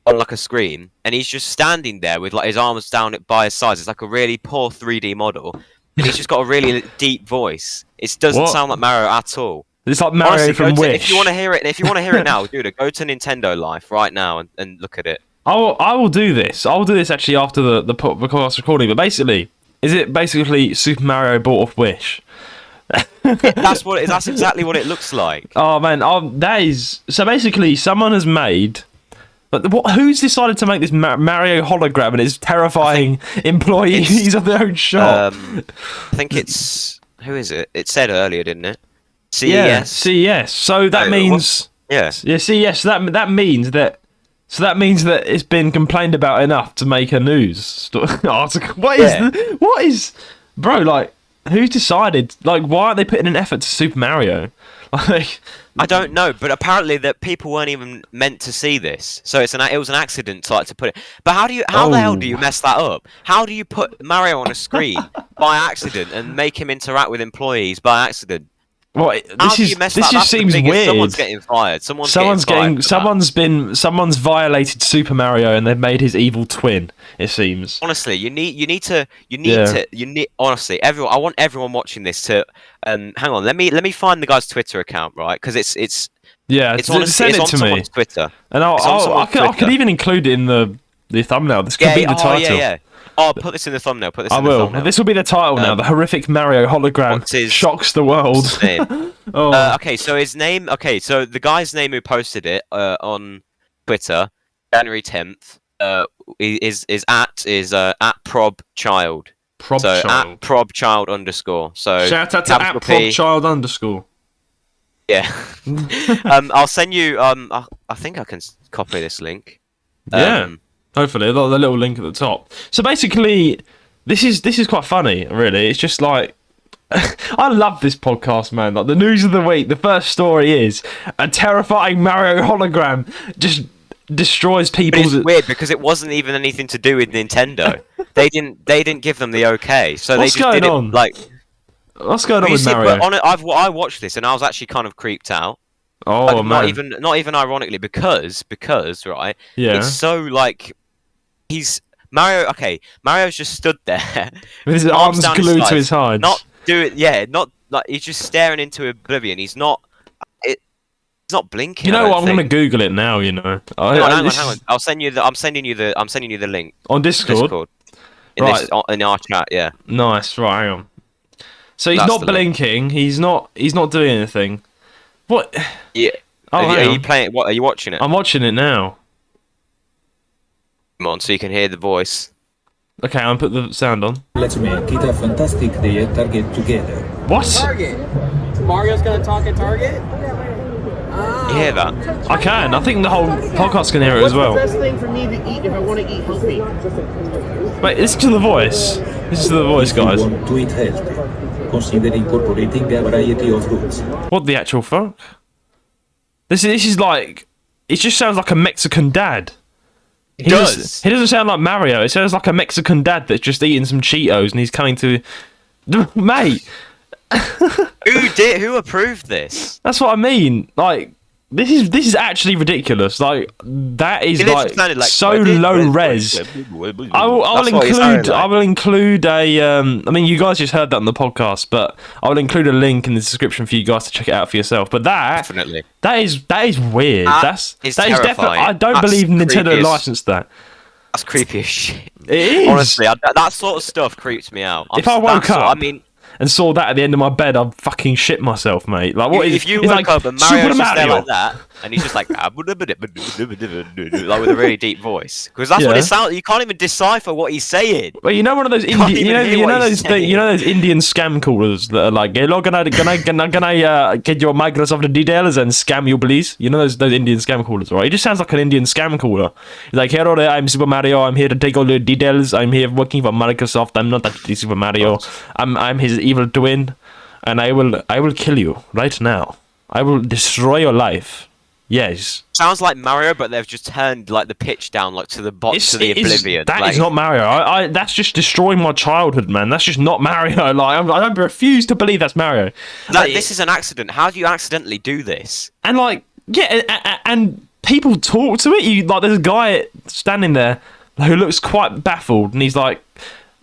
on like a screen, and he's just standing there with like his arms down by his sides. It's like a really poor 3D model, and he's just got a really deep voice. It doesn't sound like Mario at all. It's like Mario honestly, from Wish. If you want to hear it, now, dude, go to Nintendo Life right now and look at it. I will do this. I will do this actually after the podcast recording. But basically, is it basically Super Mario bought off Wish? That's exactly what it looks like. Oh man, that is so. Basically, someone has made. But who's decided to make this Mario hologram and it's terrifying employees of their own shop? I think it's who is it? It said earlier, didn't it? CES. Yeah, CES. So that means CES. So that means that. So that means that it's been complained about enough to make a news article. What is, bro? Like. Who's decided? Like, why aren't they putting an effort to Super Mario? Like, I don't know, but apparently that people weren't even meant to see this, so it was an accident to put it. But how the hell do you mess that up? How do you put Mario on a screen by accident and make him interact with employees by accident? Well, How this do is you mess this that? just That's the seems thing, is weird. someone's getting fired. Someone's violated Super Mario, and they've made his evil twin. It seems. Honestly, you need honestly, everyone. I want everyone watching this to hang on. Let me find the guy's Twitter account, right? Because it's honestly, send it's it on to me, someone's Twitter. and I could even include it in the thumbnail. This could be the title. Yeah. Oh, put this in the thumbnail. I will. This will be the title now. The horrific Mario hologram shocks the world. What's his name? Okay, so his name. Okay, so the guy's name who posted it on Twitter, January 10th, is at probchild. At probchild underscore. So shout out to at probchild underscore. Yeah. I'll send you. I think I can copy this link. Yeah. Hopefully, the little link at the top. So basically, this is quite funny, really. It's just like I love this podcast, man. Like the news of the week, the first story is a terrifying Mario hologram just destroys people's. It's weird because it wasn't even anything to do with Nintendo. They didn't give them the okay, so What's they just did going on? it like. What's going on with Mario? But I watched this and I was actually kind of creeped out. Oh like, man! Not even ironically because right. Yeah. It's so like. He's Mario. Okay, Mario's just stood there with his arms glued to his sides. Not like he's just staring into oblivion. He's not blinking. You know what? I'm gonna Google it now. You know. Hang on. I'm sending you the link on Discord. In our chat. Yeah. Nice. Right. Hang on. So he's not blinking. He's not doing anything. What? Yeah. Oh, are you playing? What are you watching it? I'm watching it now. Come on, so you can hear the voice. Okay, I'll put the sound on. Let's make it a fantastic day at Target together. What? Target. Mario's gonna talk at Target. You hear that? I can. I think the whole podcast can hear it as well. What's the best thing for me to eat if I want to eat healthy? Wait, listen to the voice. Listen to the voice, guys. If you want to eat healthy, consider incorporating a variety of fruits. What the actual fuck? This is like. It just sounds like a Mexican dad. He doesn't sound like Mario. It sounds like a Mexican dad that's just eating some Cheetos and he's coming to... Mate! Who approved this? That's what I mean. Like, this is actually ridiculous. Like, that is like so low res. I will include a... I mean, you guys just heard that on the podcast, but I will include a link in the description for you guys to check it out for yourself. But Definitely. That is weird. That is definitely. I don't believe Nintendo licensed that. That's creepy as shit. It is. Honestly, that sort of stuff creeps me out. If I woke up and saw that at the end of my bed, I'd fucking shit myself, mate. Like, what if you woke up and Mario's just there like that, and he's just like like with a really deep voice, because that's what it sounds. You can't even decipher what he's saying. Well, you know, one of those those Indian scam callers that are like, "Hello, can I get your Microsoft details and scam you, please?" You know those Indian scam callers, right? He just sounds like an Indian scam caller. He's like, "Hello there, I'm Super Mario. I'm here to take all your details. I'm here working for Microsoft. I'm not actually Super Mario. I'm his evil twin, and I will kill you right now. I will destroy your life." Yes. Sounds like Mario, but they've just turned like the pitch down, like to the bottom, to the oblivion. That is not Mario. That's just destroying my childhood, man. That's just not Mario. Like I refuse to believe that's Mario. This is an accident. How do you accidentally do this? And like, yeah, and people talk to it. There's a guy standing there who looks quite baffled, and he's like,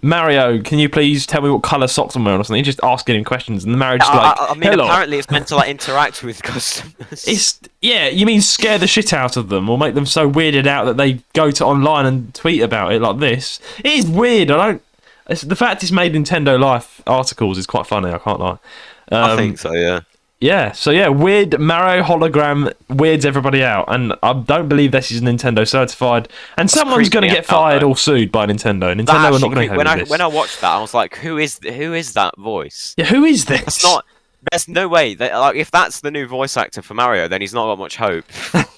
"Mario, can you please tell me what colour socks I'm wearing?" or something. He's just asking him questions, and the Mario just hello. Apparently it's meant to like interact with customers. You mean scare the shit out of them, or make them so weirded out that they go to online and tweet about it like this. It is weird. The fact it's made Nintendo Life articles is quite funny. I can't lie. I think so. Yeah. Yeah, so yeah, weird Mario hologram weirds everybody out, and I don't believe this is Nintendo certified, and someone's going to get fired or sued by Nintendo. Nintendo are not going to have this. When I watched that, I was like, who is that voice? Yeah, who is this? There's no way. Like, if that's the new voice actor for Mario, then he's not got much hope.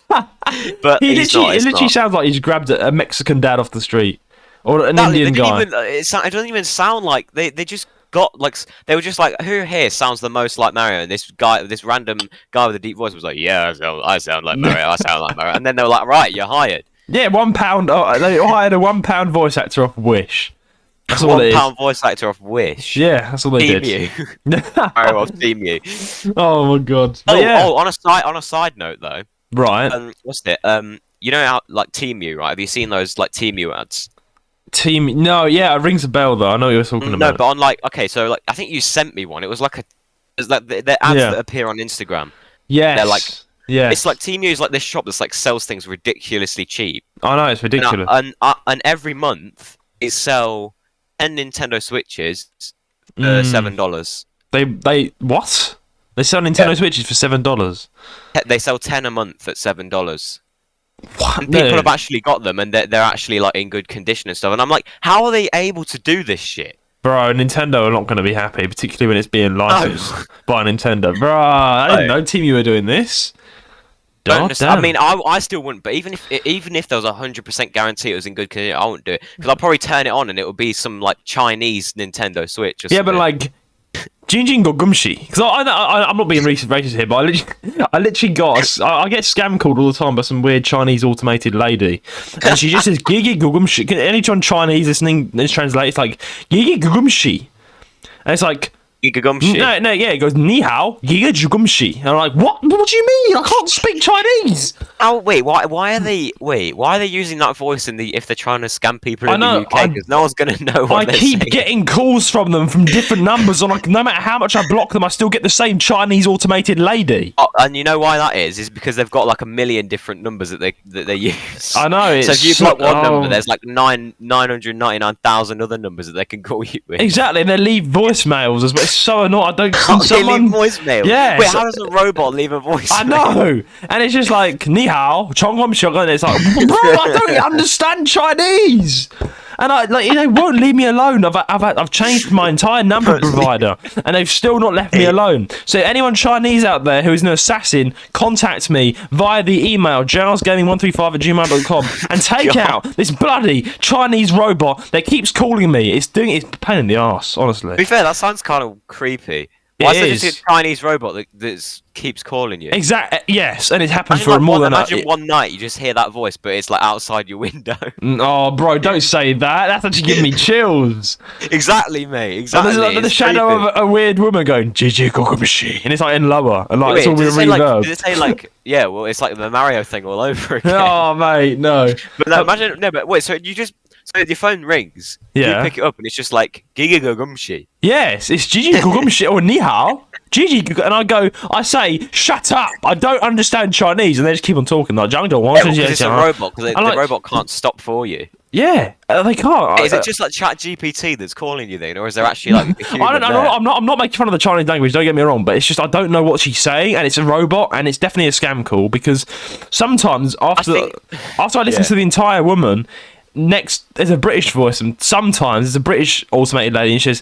But it literally sounds like he's grabbed a Mexican dad off the street, or an Indian guy. It doesn't even sound like they just got like, they were just like, who here sounds the most like Mario? And this random guy with a deep voice was like, yeah, I sound like Mario. I sound like Mario. And then they were like, right, you're hired. Yeah, £1. They hired a £1 voice actor off Wish. That's all it is. £1 voice actor off Wish. Yeah, that's all they did. TEMU. Mario off TEMU. Oh my god. Oh, But yeah. on a side note though. Right. What's it? You know how like TEMU, right? Have you seen those like TEMU ads? No, yeah, it rings a bell though. I know what you're talking about. No, but on like so like I think you sent me one. It was like it's like the ads that appear on Instagram. Yes. They're like yes. It's like TEMU is like this shop that's like sells things ridiculously cheap. I know, it's ridiculous. And every month it sell 10 Nintendo Switches for $7. They what? They sell Nintendo Switches for $7. They sell 10 a month at $7. What? And people have actually got them, and they're actually like in good condition and stuff. And I'm like, how are they able to do this shit? Bro, Nintendo are not going to be happy, particularly when it's being licensed by Nintendo. Bro, I didn't know TEMU were doing this. I mean, I still wouldn't. But even if there was 100% guarantee it was in good condition, I wouldn't do it because I'd probably turn it on and it would be some like Chinese Nintendo Switch. Or something. But like. Jinjin got Gumshi, because I'm not being racist here, but I literally got I get scam called all the time by some weird Chinese automated lady, and she just says Gigi Gugumshi. Anyone Chinese listening, this translates it's like Gigi Gugumshi, and it's like Gigagumshi. No, yeah, it goes Ni Hao Giga Jugumshi, and I'm like, what do you mean? I can't speak Chinese. Oh wait, why are they using that voice if they're trying to scam people in the UK? Because no one's gonna know what they're saying. I keep getting calls from them from different numbers. On like, no matter how much I block them, I still get the same Chinese automated lady. Oh, and you know why that is because they've got like a million different numbers that they use. I know. So if you block one number, there's like 999,000 other numbers that they can call you with. Exactly, and they leave voicemails as well. It's so annoying. I don't. They leave voicemail. Yeah. Wait, how does a robot leave a voicemail? I know, and it's just like Ni Hao Chong Hom Shog, and it's like, bro, I don't understand Chinese. And they won't leave me alone. I've changed my entire number provider, and they've still not left me alone. So anyone Chinese out there who is an assassin, contact me via the email jarlsgaming135@gmail.com and take out this bloody Chinese robot that keeps calling me. It's a pain in the arse, honestly. To be fair, that sounds kind of creepy. Why is it just a Chinese robot that keeps calling you? Exactly. Yes, and it happens for more than imagine one night you just hear that voice, but it's like outside your window. Oh, bro, don't say that. That's actually giving me chills. Exactly, mate. Exactly. And there's like the shadow of a weird woman going "Gigi Gokumishi," and it's like in lower, and like it's all with reverb. Did it say like yeah? Well, it's like the Mario thing all over again. Oh, mate, no. But no, imagine but wait. So your phone rings. Yeah. You pick it up and it's just like Giga Gugumshi. Yes, it's Gigi Gugumshi or Ni Hao. Gigi, and I say, shut up! I don't understand Chinese, and they just keep on talking like Zhang Dong. It's a robot because the robot can't stop for you. Yeah, they can't. Is it just like ChatGPT that's calling you then, or is there actually like a human I don't know. I'm not making fun of the Chinese language. Don't get me wrong, but it's just I don't know what she's saying, and it's a robot, and it's definitely a scam call because sometimes after I listen to the entire woman. Next, there's a British voice, and sometimes there's a British automated lady, and she says,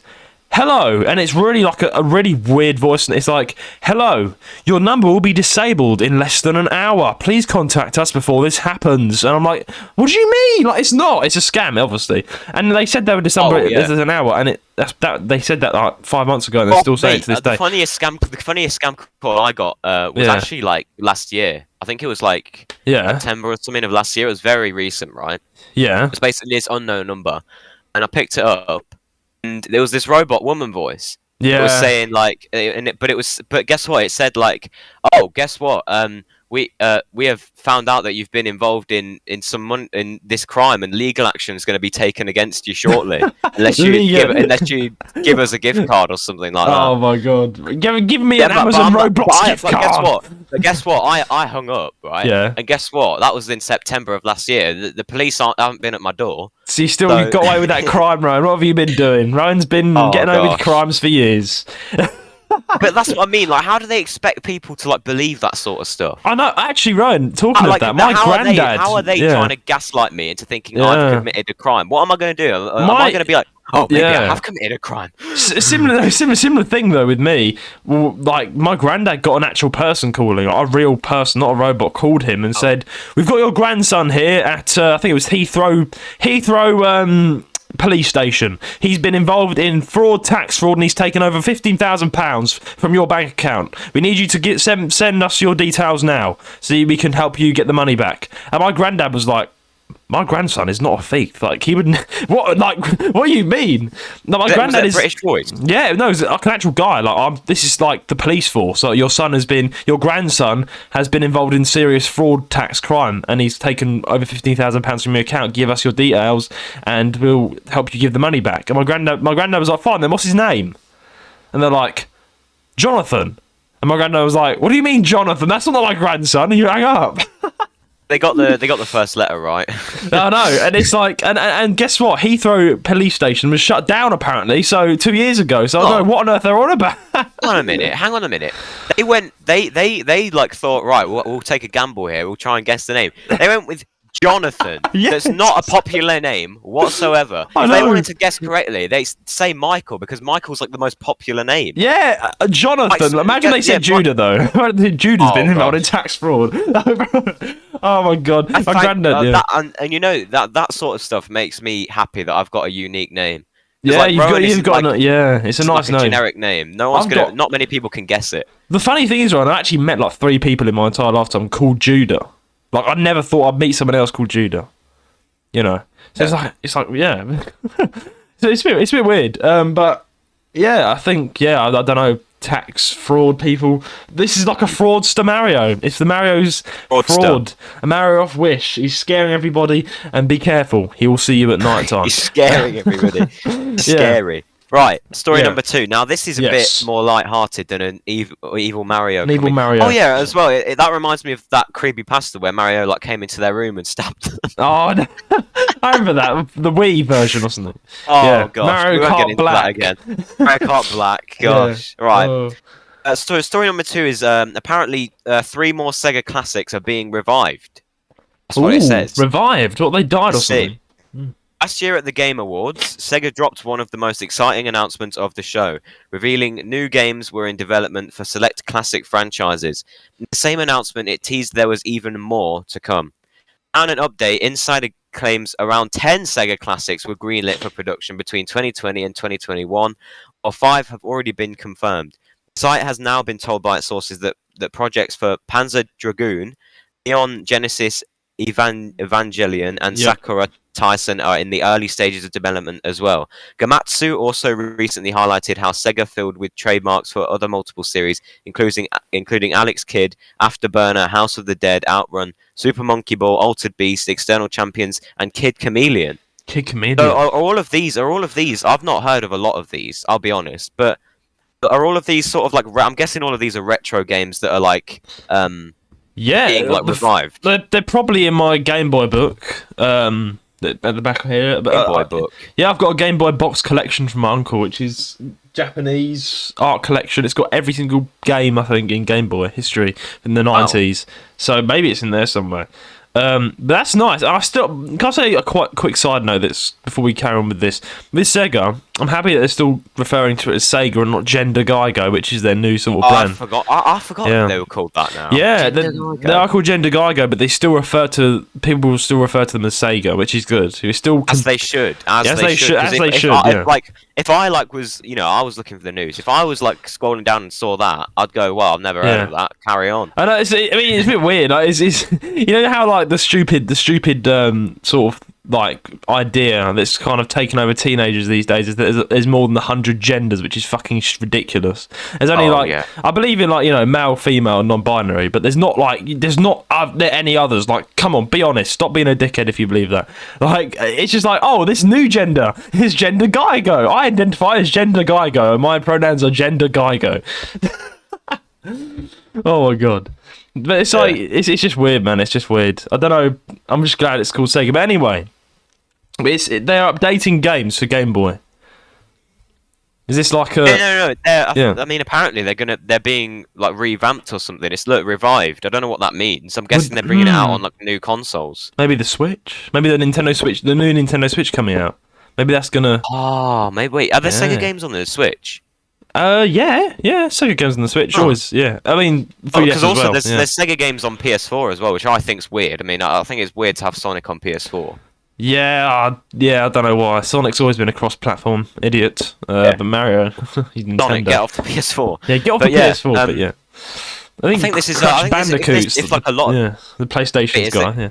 hello, and it's really like a really weird voice, and it's like, hello, your number will be disabled in less than an hour. Please contact us before this happens. And I'm like, what do you mean? Like, it's not. It's a scam, obviously. And they said they would disable it in an hour, and they said that like 5 months ago, and they're still saying it to this day. The funniest scam call I got was actually like last year. I think it was like September or something of last year. It was very recent, right? Yeah. It's basically this unknown number, and I picked it up, and there was this robot woman voice. Yeah. It was saying like, but guess what? It said like, oh, guess what? We have found out that you've been involved in this crime, and legal action is going to be taken against you shortly unless you give us a gift card or something like that. Oh my god! Give me an Amazon Roblox gift card. Guess what? I hung up, right? Yeah. And guess what? That was in September of last year. The police haven't been at my door. So you got away with that crime, Roan. What have you been doing? Roan's been getting away with crimes for years. But that's what I mean. Like, how do they expect people to like believe that sort of stuff? I know. Actually, Roan, talking of that, my granddad. How are they trying to gaslight me into thinking I've committed a crime? What am I going to do? Am I going to be like, oh, maybe I have committed a crime? Similar thing though with me. Like my granddad got an actual person calling, a real person, not a robot, called him and said, "We've got your grandson here at I think it was Heathrow." Police station. He's been involved in tax fraud, and he's taken over £15,000 from your bank account. We need you to send us your details now, so we can help you get the money back. And my granddad was like, my grandson is not a thief. Like, he would... What do you mean? No, my granddad is... British voice? Yeah, no, he's like an actual guy. Like, this is like the police force. Like, your grandson has been involved in serious fraud, tax, crime, and he's taken over £15,000 from your account. Give us your details, and we'll help you give the money back. And my granddad was like, fine, then what's his name? And they're like, Jonathan. And my granddad was like, what do you mean, Jonathan? That's not my grandson. And you hang up. They got the first letter right. I know, and it's like, and guess what? Heathrow police station was shut down apparently. So 2 years ago. So I don't know what on earth they're on about. Hang on a minute. They like thought, right, we'll take a gamble here. We'll try and guess the name. They went with Jonathan. Yes. That's not a popular name whatsoever. If they wanted to guess correctly, they say Michael, because Michael's like the most popular name. Yeah, Jonathan. Imagine they said Judah though. Judah's been involved in tax fraud. Oh my god, my granddad. And you know that sort of stuff makes me happy that I've got a unique name. Yeah, like, you've got it's a nice name. name. Generic name. Not many people can guess it. The funny thing is, Roan, I actually met like 3 people in my entire lifetime called Judah. Like, I never thought I'd meet someone else called Judah. You know, so it's like yeah. So it's a bit weird. But yeah, I think I don't know, tax fraud people. This is like a fraudster Mario. It's the Mario's fraud. A Mario off Wish. He's scaring everybody, and be careful. He will see you at night time. He's scaring everybody. Scary. Right, story number 2. Now, this is a bit more light-hearted than an evil Mario. Evil Mario. Oh, yeah, as well. That reminds me of that creepypasta where Mario like came into their room and stabbed them. Oh, no. I remember that. The Wii version, wasn't it? Oh, gosh. Mario Kart Black. That again. Mario Kart Black. Gosh. Yeah. Right. Story number 2 is apparently 3 more SEGA Classics are being revived. That's what it says. Revived? What, they died or something? Last year at the Game Awards, SEGA dropped one of the most exciting announcements of the show, revealing new games were in development for select classic franchises. In the same announcement, it teased there was even more to come. On an update, Insider claims around 10 SEGA Classics were greenlit for production between 2020 and 2021, while 5 have already been confirmed. The site has now been told by its sources that projects for Panzer Dragoon, Neon Genesis Evangelion, and Sakura Tyson are in the early stages of development as well. Gamatsu also recently highlighted how Sega filled with trademarks for other multiple series, including Alex Kidd, Afterburner, House of the Dead, Outrun, Super Monkey Ball, Altered Beast, External Champions, and Kid Chameleon. Kid Chameleon. So are all of these? I've not heard of a lot of these, I'll be honest, but are all of these sort of like? I'm guessing all of these are retro games that are like. Being like revived. They're probably in my Game Boy book. At the back here. But, Game Boy book. Yeah, I've got a Game Boy box collection from my uncle, which is Japanese art collection. It's got every single game, I think, in Game Boy history in the 90s. So maybe it's in there somewhere. But that's nice. Can I say a quite quick side note before we carry on with this? With Sega, I'm happy that they're still referring to it as Sega and not Gender Geigo, which is their new sort of brand. I forgot that they were called that now. Yeah, they are called Gender Geigo, but people still refer to them as Sega, which is good. As they should. As they should. If I was, I was looking for the news. If I was like scrolling down and saw that, I'd go, well, I've never heard of that. Carry on. I know. It's a bit weird. Like, it's you know how like the stupid sort of like idea that's kind of taken over teenagers these days is that there's more than 100 genders, which is fucking ridiculous. There's only I believe in male, female, and non-binary, but there's not any others. Like, come on, be honest. Stop being a dickhead if you believe that. Like, it's just like, oh, this new gender is Gender Geigo. I identify as Gender Geigo, and my pronouns are Gender Geigo. Oh my god. But it's like it's just weird, man. It's just weird. I don't know. I'm just glad it's called Sega. But anyway, they're updating games for Game Boy. Is this like a? No. I mean, apparently they're being like revamped or something. It's revived. I don't know what that means. I'm guessing they're bringing it out on like new consoles. Maybe the Switch. Maybe the Nintendo Switch. The new Nintendo Switch coming out. Maybe that's gonna. Oh, maybe. Wait, are there Sega games on the Switch? Yeah, Sega games on the Switch, always, yeah. I mean, because also there's Sega games on PS4 as well, which I think's weird. I mean, I think it's weird to have Sonic on PS4. Yeah, I don't know why. Sonic's always been a cross-platform idiot, but Mario, he's Nintendo. Sonic, get off the PS4. Yeah, get off the PS4, but yeah. I think this is Crash Bandicoot. It's like a lot. Yeah, the PlayStation's guy. Yeah.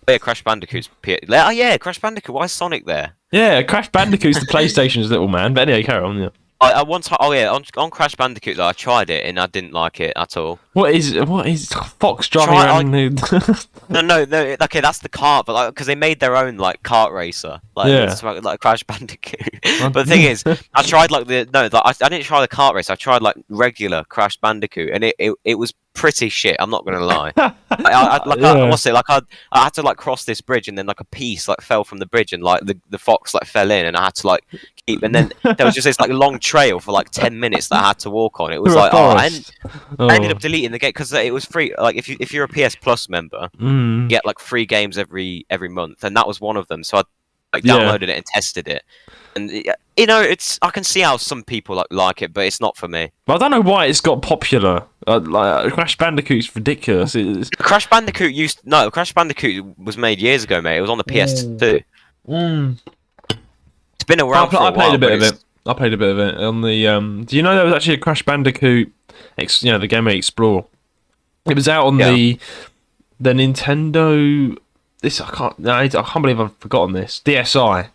Yeah, Crash Bandicoot's Oh yeah, Crash Bandicoot. Why is Sonic there? Yeah, Crash Bandicoot's the PlayStation's little man. But anyway, carry on. Yeah. I once. Oh yeah, on Crash Bandicoot though, I tried it and I didn't like it at all. What is Fox driving around? No. Okay, that's the kart, but because they made their own like kart racer, it's like Crash Bandicoot. But the thing is, I tried I didn't try the kart race. I tried like regular Crash Bandicoot, and it was pretty shit. I'm not gonna lie. I had to like cross this bridge, and then like a piece like fell from the bridge, and like the fox like fell in, and I had to like keep. And then there was just this like long trail for like 10 minutes that I had to walk on. It was like I ended up deleting the game because it was free. Like if you're a PS Plus member, you get like 3 games every month, and that was one of them. So I like downloaded it and tested it, and I can see how some people like it, but it's not for me. Well, I don't know why it's got popular. Crash Bandicoot's ridiculous. Crash Bandicoot Crash Bandicoot was made years ago, mate. It was on the PS2. It's been around for a while. I played a bit of it on the. Do you know there was actually a Crash Bandicoot? The Game Boy Explore. It was out on the Nintendo. I can't believe I've forgotten this. DSi.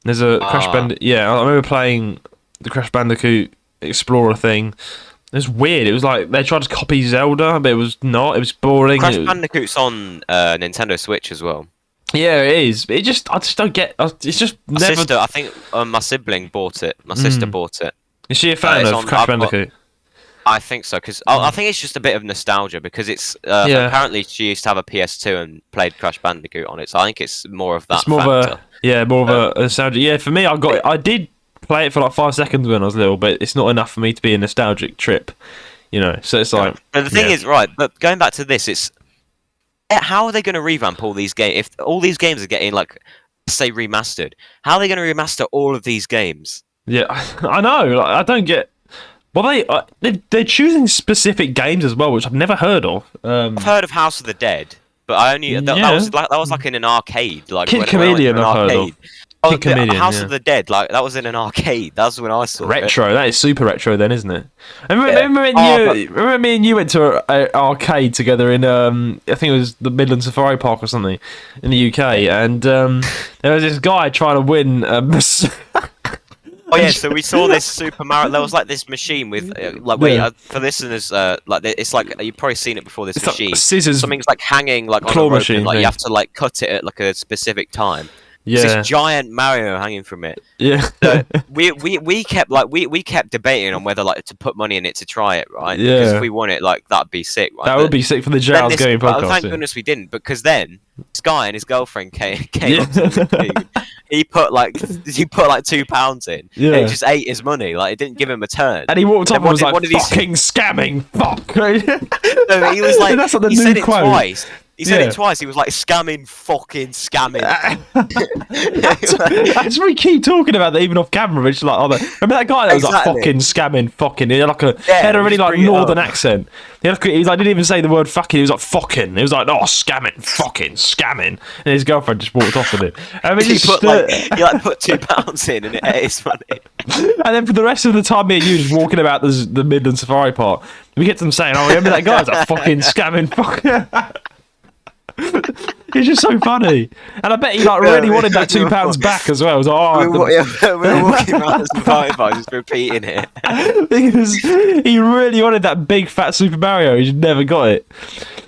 There's a Crash Bandicoot. Yeah, I remember playing the Crash Bandicoot Explorer thing. It was weird. It was like they tried to copy Zelda, but it was not. It was boring. Crash Bandicoot's on Nintendo Switch as well. Yeah, it is. I just don't get. It's just never. Sister, I think my sibling bought it. My sister bought it. Is she a fan of Crash Bandicoot? I think so, because I think it's just a bit of nostalgia, because it's apparently she used to have a PS2 and played Crash Bandicoot on it, so I think it's more of that. It's more factor. More of a nostalgia. Yeah, for me, I did play it for like 5 seconds when I was little, but it's not enough for me to be a nostalgic trip, So it's like. But the thing is, right? But going back to this, it's how are they going to revamp all these games? If all these games are getting like, say, remastered, how are they going to remaster all of these games? Yeah, I know. I don't get. Well, they're choosing specific games as well, which I've never heard of. I've heard of House of the Dead, but I only that was like in an arcade, like Kid Chameleon. I've heard of. Oh, House of the Dead, like that was in an arcade. That's when I saw retro. That is super retro, then, isn't it? Remember me and you went to an arcade together in I think it was the Midland Safari Park or something in the UK, and there was this guy trying to win. Oh yeah, so we saw this Super Mario. There was like this machine with for listeners, it's like you've probably seen it before. This machine, like scissors, something's like hanging like on a rope, machine, and, like you have to like cut it at like a specific time. Yeah, there's this giant Mario hanging from it. Yeah, so we kept debating on whether like to put money in it to try it, right? Yeah, because if we won it, like that'd be sick. Right? That would be sick for the Jails Gaming podcast. Thank goodness we didn't, because then this guy and his girlfriend came up to the he put like £2 in. Yeah. And he just ate his money. Like it didn't give him a turn. And he walked up and was like, "Fucking scamming, fuck." No, he was like, that's like the he new said it quote. Twice. He said it twice. He was like, "Scamming, fucking scamming." That's what we keep talking about that even off camera. It's like, remember that guy that was like fucking scamming, fucking. He had a really like northern accent. He didn't even say the word fucking. He was like fucking. He was like, "Oh, scamming, fucking scamming," and his girlfriend just walked off with it. I mean, he put £2 in and it ate his money. And then for the rest of the time, me and you just walking about the Midland Safari Park, we get them saying, "Oh, remember that guy? It's like fucking scamming, fucking." It's just so funny, and I bet he really wanted that £2 back as well. We were walking around the Safari Park just repeating it because he really wanted that big fat Super Mario. He just never got it.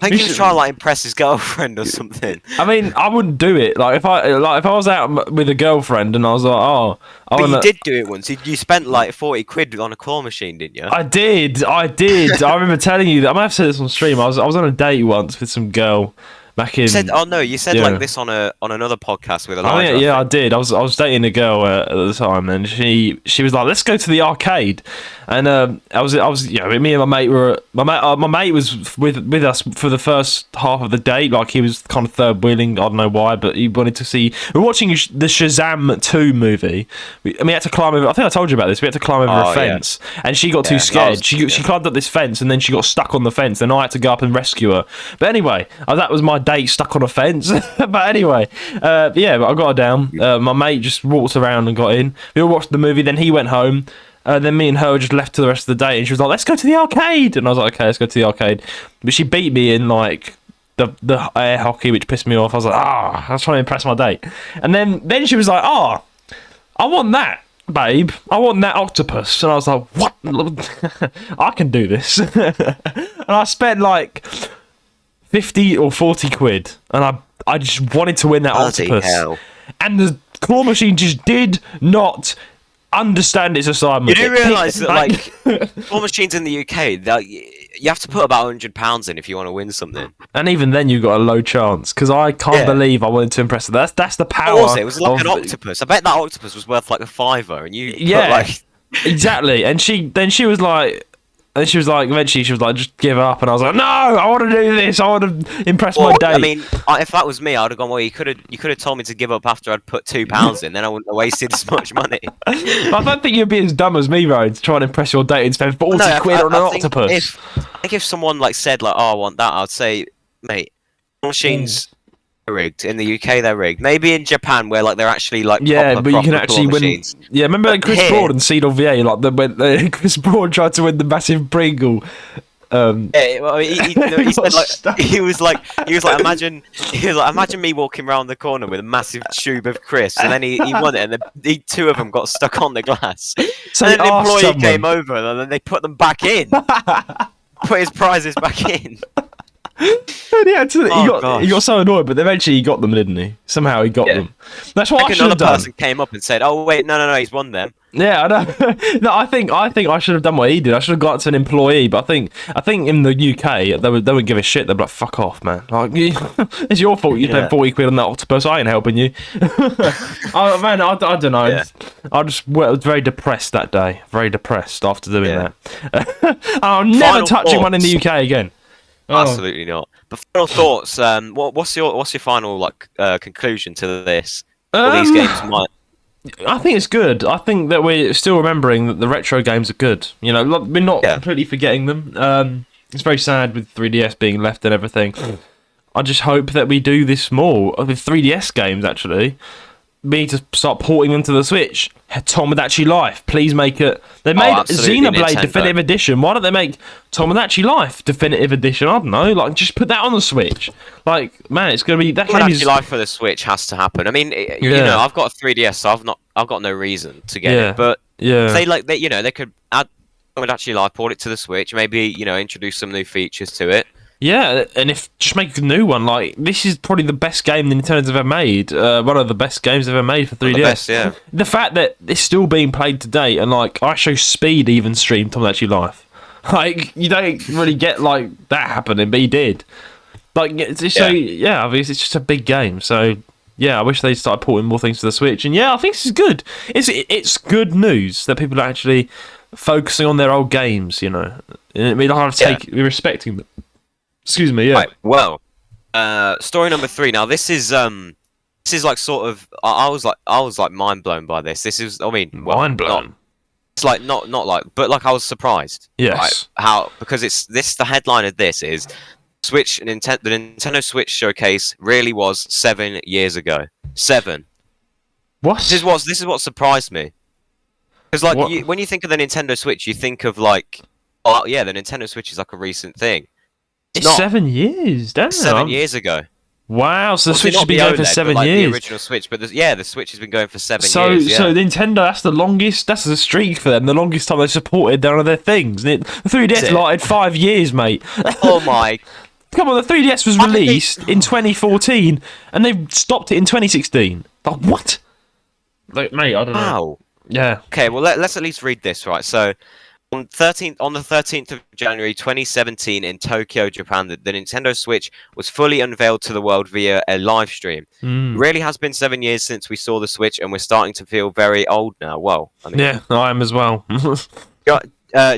I think he was trying to like impress his girlfriend or something. I mean, I wouldn't do it. Like if I was out with a girlfriend and I was like, you did do it once. You spent like 40 quid on a claw machine, didn't you? I did. I remember telling you that. I might have said this on stream. I was on a date once with some girl. Back in, you said like this on another podcast with Elijah. I did. I was dating a girl at the time, and she was like, "Let's go to the arcade." And I was me and my mate was with us for the first half of the date. Like he was kind of third wheeling. I don't know why, but he wanted to see. We were watching the Shazam 2 movie. We had to climb over. I think I told you about this. We had to climb over a fence, and she got too scared. She climbed up this fence, and then she got stuck on the fence. And I had to go up and rescue her. But anyway, that was my date stuck on a fence. But anyway, but I got her down. My mate just walked around and got in. We all watched the movie. Then he went home. Then me and her were just left to the rest of the day, and she was like, "Let's go to the arcade." And I was like, "Okay, let's go to the arcade." But she beat me in like the air hockey, which pissed me off. I was like, I was trying to impress my date. And then she was like, I want that, babe. I want that octopus. And I was like, what? I can do this. And I spent like 50 or 40 quid. And I just wanted to win that octopus. Hell. And the claw machine just did not understand its assignment. You do realise that, like, claw machines in the UK, you have to put about £100 in if you want to win something. And even then, you got a low chance, because I can't believe I wanted to impress her. That's the power. What was it? It was like an octopus. I bet that octopus was worth like £5, and you put, like... Exactly. And she was like, eventually she was like, just give up. And I was like, no, I want to do this. I want to impress my date. I mean, if that was me, I'd have gone, well, you could have told me to give up after I'd put £2 in, then I wouldn't have wasted as much money. I don't think you'd be as dumb as me, Roan, to try and impress your date and spend 40 quid on an octopus. I think if someone like said, like, oh, I want that, I'd say, mate, machines are rigged. In the UK, they're rigged. Maybe in Japan, where like they're actually like but you can actually win. Machines. Yeah, remember like Chris Broad and Seedle VA, like when Chris Broad tried to win the massive Pringle. Yeah, well, he said like he was like imagine me walking around the corner with a massive tube of crisps, and then he won it, and the two of them got stuck on the glass. So and then an employee came over, and then they put them back in, put his prizes back in. He got so annoyed, but eventually he got them, didn't he? Somehow he got them. That's what I should have done. Another person came up and said, "Oh wait, no, he's won them." Yeah, I know. No, I think I should have done what he did. I should have got to an employee, but I think in the UK they wouldn't give a shit. They'd be like, "Fuck off, man! Like, it's your fault. You spent 40 quid on that octopus. I ain't helping you." Man, I don't know. Yeah. I just was very depressed that day. Very depressed after doing that. I'll never touch one in the UK again. Absolutely not. But final thoughts. What's your final conclusion to this? These games might. I think it's good. I think that we're still remembering that the retro games are good. You know, we're not completely forgetting them. It's very sad with 3DS being left and everything. I just hope that we do this more with 3DS games. Actually, we need to start porting them to the Switch. Tomodachi Life, please make it. They made Xenoblade Definitive Edition. Why don't they make Tomodachi Life Definitive Edition? I don't know. Like, just put that on the Switch. Like, man, it's gonna be that game. Tomodachi Life for the Switch has to happen. I mean, you know, I've got a 3DS, so I've got no reason to get it. But they could add Tomodachi Life, port it to the Switch, maybe introduce some new features to it. Yeah, and just make a new one. Like, this is probably the best game Nintendo's ever made. One of the best games ever made for 3DS. The best, yeah. The fact that it's still being played today, and like I Show Speed even streamed Tomodachi Life. Like, you don't really get like that happening, but he did. Like, obviously it's just a big game. So yeah, I wish they started porting more things to the Switch. And yeah, I think this is good. It's good news that people are actually focusing on their old games. You know, and we don't have to we're respecting them. Excuse me, yeah. Right, well, story number 3. Now, this is like sort of. I was like mind blown by this. This is, I mean, mind blown. It's like not like, but like I was surprised. Yes. Right? Because the headline of this is the Nintendo Switch showcase really was 7 years ago. 7. What? This is what surprised me. Because like when you think of the Nintendo Switch, you think of like, oh yeah, the Nintendo Switch is like a recent thing. It's 7 years, damn. 7 years ago. Wow, so the Switch has been going for 7 years. The original Switch, but the Switch has been going for 7 years. Yeah. So Nintendo, that's the longest. That's a streak for them. The longest time they supported one of their things. The 3DS lasted 5 years, mate. Oh my! Come on, the 3DS was released in 2014, and they stopped it in 2016. Like what? Like, mate, I don't know. Wow. Yeah. Okay, well let's at least read this, right? So. On the 13th of January 2017 in Tokyo, Japan, the Nintendo Switch was fully unveiled to the world via a live stream. It really has been 7 years since we saw the Switch, and we're starting to feel very old now. Well, I mean, yeah, I am as well.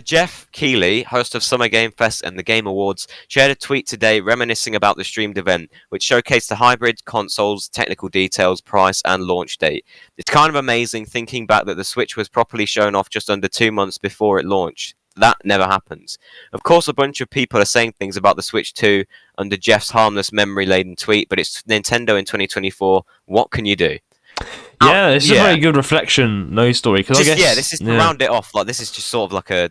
Jeff Keighley, host of Summer Game Fest and the Game Awards, shared a tweet today reminiscing about the streamed event, which showcased the hybrid consoles, technical details, price, and launch date. It's kind of amazing thinking back that the Switch was properly shown off just under 2 months before it launched. That never happens. Of course, a bunch of people are saying things about the Switch 2 under Jeff's harmless, memory-laden tweet, but it's Nintendo in 2024. What can you do? Yeah, it's a very good reflection, no story. Because I guess this is to round it off. Like this is just sort of like a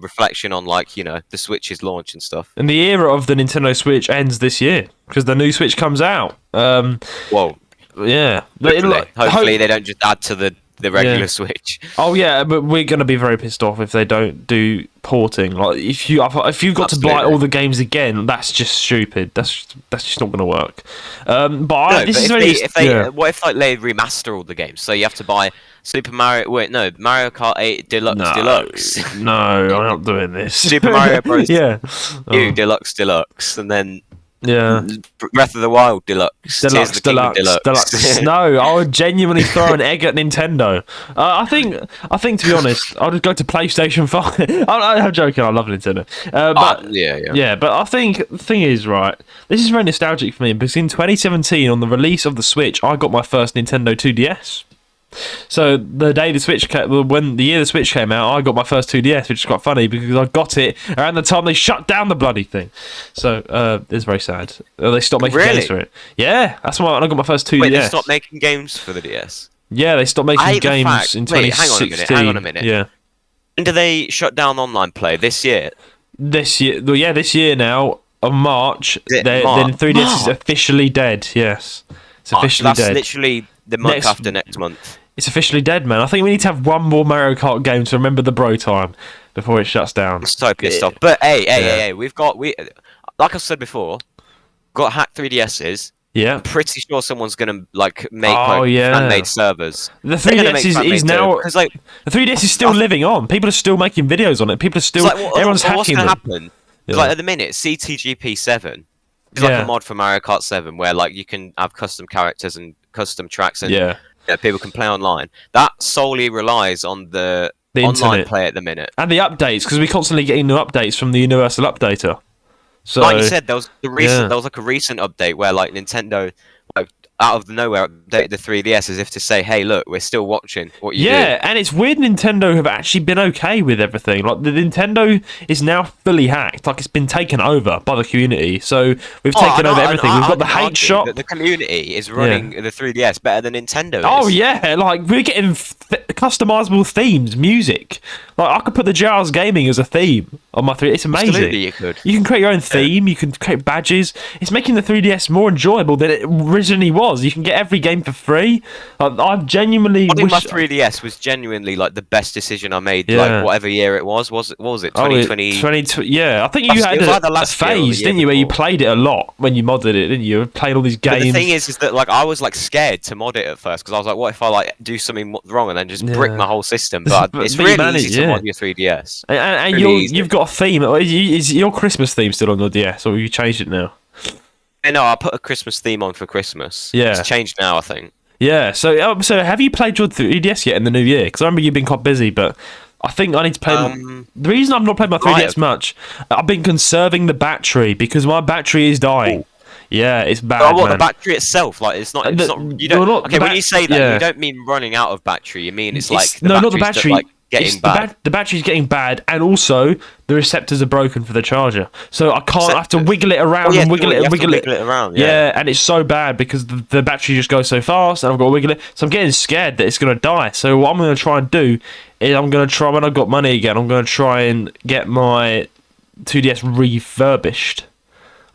reflection on like the Switch's launch and stuff. And the era of the Nintendo Switch ends this year because the new Switch comes out. Whoa. Yeah. Hopefully they don't just add to the regular Switch. Oh yeah, but we're gonna be very pissed off if they don't do porting. Like if you've got to buy all the games again, that's just stupid. That's just not gonna work. What if like they remaster all the games? So you have to buy Mario Kart 8 Deluxe. No, I'm not doing this. Super Mario Bros. Deluxe, and then Breath of the Wild Deluxe. Deluxe. No, I would genuinely throw an egg at Nintendo. I think to be honest, I'll just go to PlayStation 5. I'm joking. I love Nintendo. But I think the thing is, right, this is very nostalgic for me because in 2017, on the release of the Switch, I got my first Nintendo 2DS. So the day when the year the Switch came out, I got my first 2DS, which is quite funny because I got it around the time they shut down the bloody thing. So it's very sad. They stopped making games for it. Yeah, that's why I got my first 2DS. Wait, they stopped making games for the DS? Yeah, they stopped making games in 2016. Hang on a minute. Yeah. When do they shut down online play? This year? This year now, of March, then 3DS is officially dead. Yes. It's officially dead. That's literally the month after next month. It's officially dead, man. I think we need to have one more Mario Kart game to remember the bro time before it shuts down. I'm so pissed off. But hey, we like I said before, got hacked 3DSs. Yeah. I'm pretty sure someone's gonna make fan-made servers. The 3DS is now because the 3DS is still living on. People are still making videos on it. People are still everyone's hacking what's them. What's gonna happen? Like at the minute, CTGP 7 is like a mod for Mario Kart 7 where like you can have custom characters and custom tracks and people can play online. That solely relies on the online internet play at the minute and the updates because we're constantly getting new updates from the Universal Updater. So, like you said, there was like a recent update where like Nintendo, like, out of nowhere, updated the 3DS as if to say, "Hey, look, we're still watching what you do." Yeah, and it's weird. Nintendo have actually been okay with everything. Like the Nintendo is now fully hacked. Like it's been taken over by the community. So we've taken over everything. We've got the hate shop. The community is running the 3DS better than Nintendo is. Oh yeah, like we're getting customizable themes, music. Like I could put the Jars Gaming as a theme on my 3DS. It's amazing. Absolutely, you could. You can create your own theme. You can create badges. It's making the 3DS more enjoyable than it originally was. You can get every game for free. I genuinely I think my 3DS was genuinely like the best decision I made. Like whatever year it was. What was it? 2020. Yeah, I think you had a phase, didn't you, where you played it a lot when you modded it, didn't you? Played all these games. But the thing is that like I was like scared to mod it at first because I was like, what if I like do something wrong and then just brick my whole system? But it's really easy to mod your 3DS. And you've got a theme. Is your Christmas theme still on your DS, or have you changed it now? No, I put a Christmas theme on for Christmas. Yeah. It's changed now, I think. Yeah, so have you played your 3DS yet in the new year? Because I remember you've been quite busy, but I think I need to play... the reason I've not played my 3DS much, I've been conserving the battery, because my battery is dying. Ooh. Yeah, it's bad, man. The battery itself, like, it's not... you don't, when you say that, you don't mean running out of battery, you mean it's like... No, not the battery. Like, getting bad. The battery's getting bad, and also the receptors are broken for the charger, so I have to wiggle it around and wiggle it around. Yeah, and it's so bad because the battery just goes so fast, and I've got to wiggle it. So I'm getting scared that it's going to die. So what I'm going to try and do is when I've got money again, I'm going to try and get my 2DS refurbished.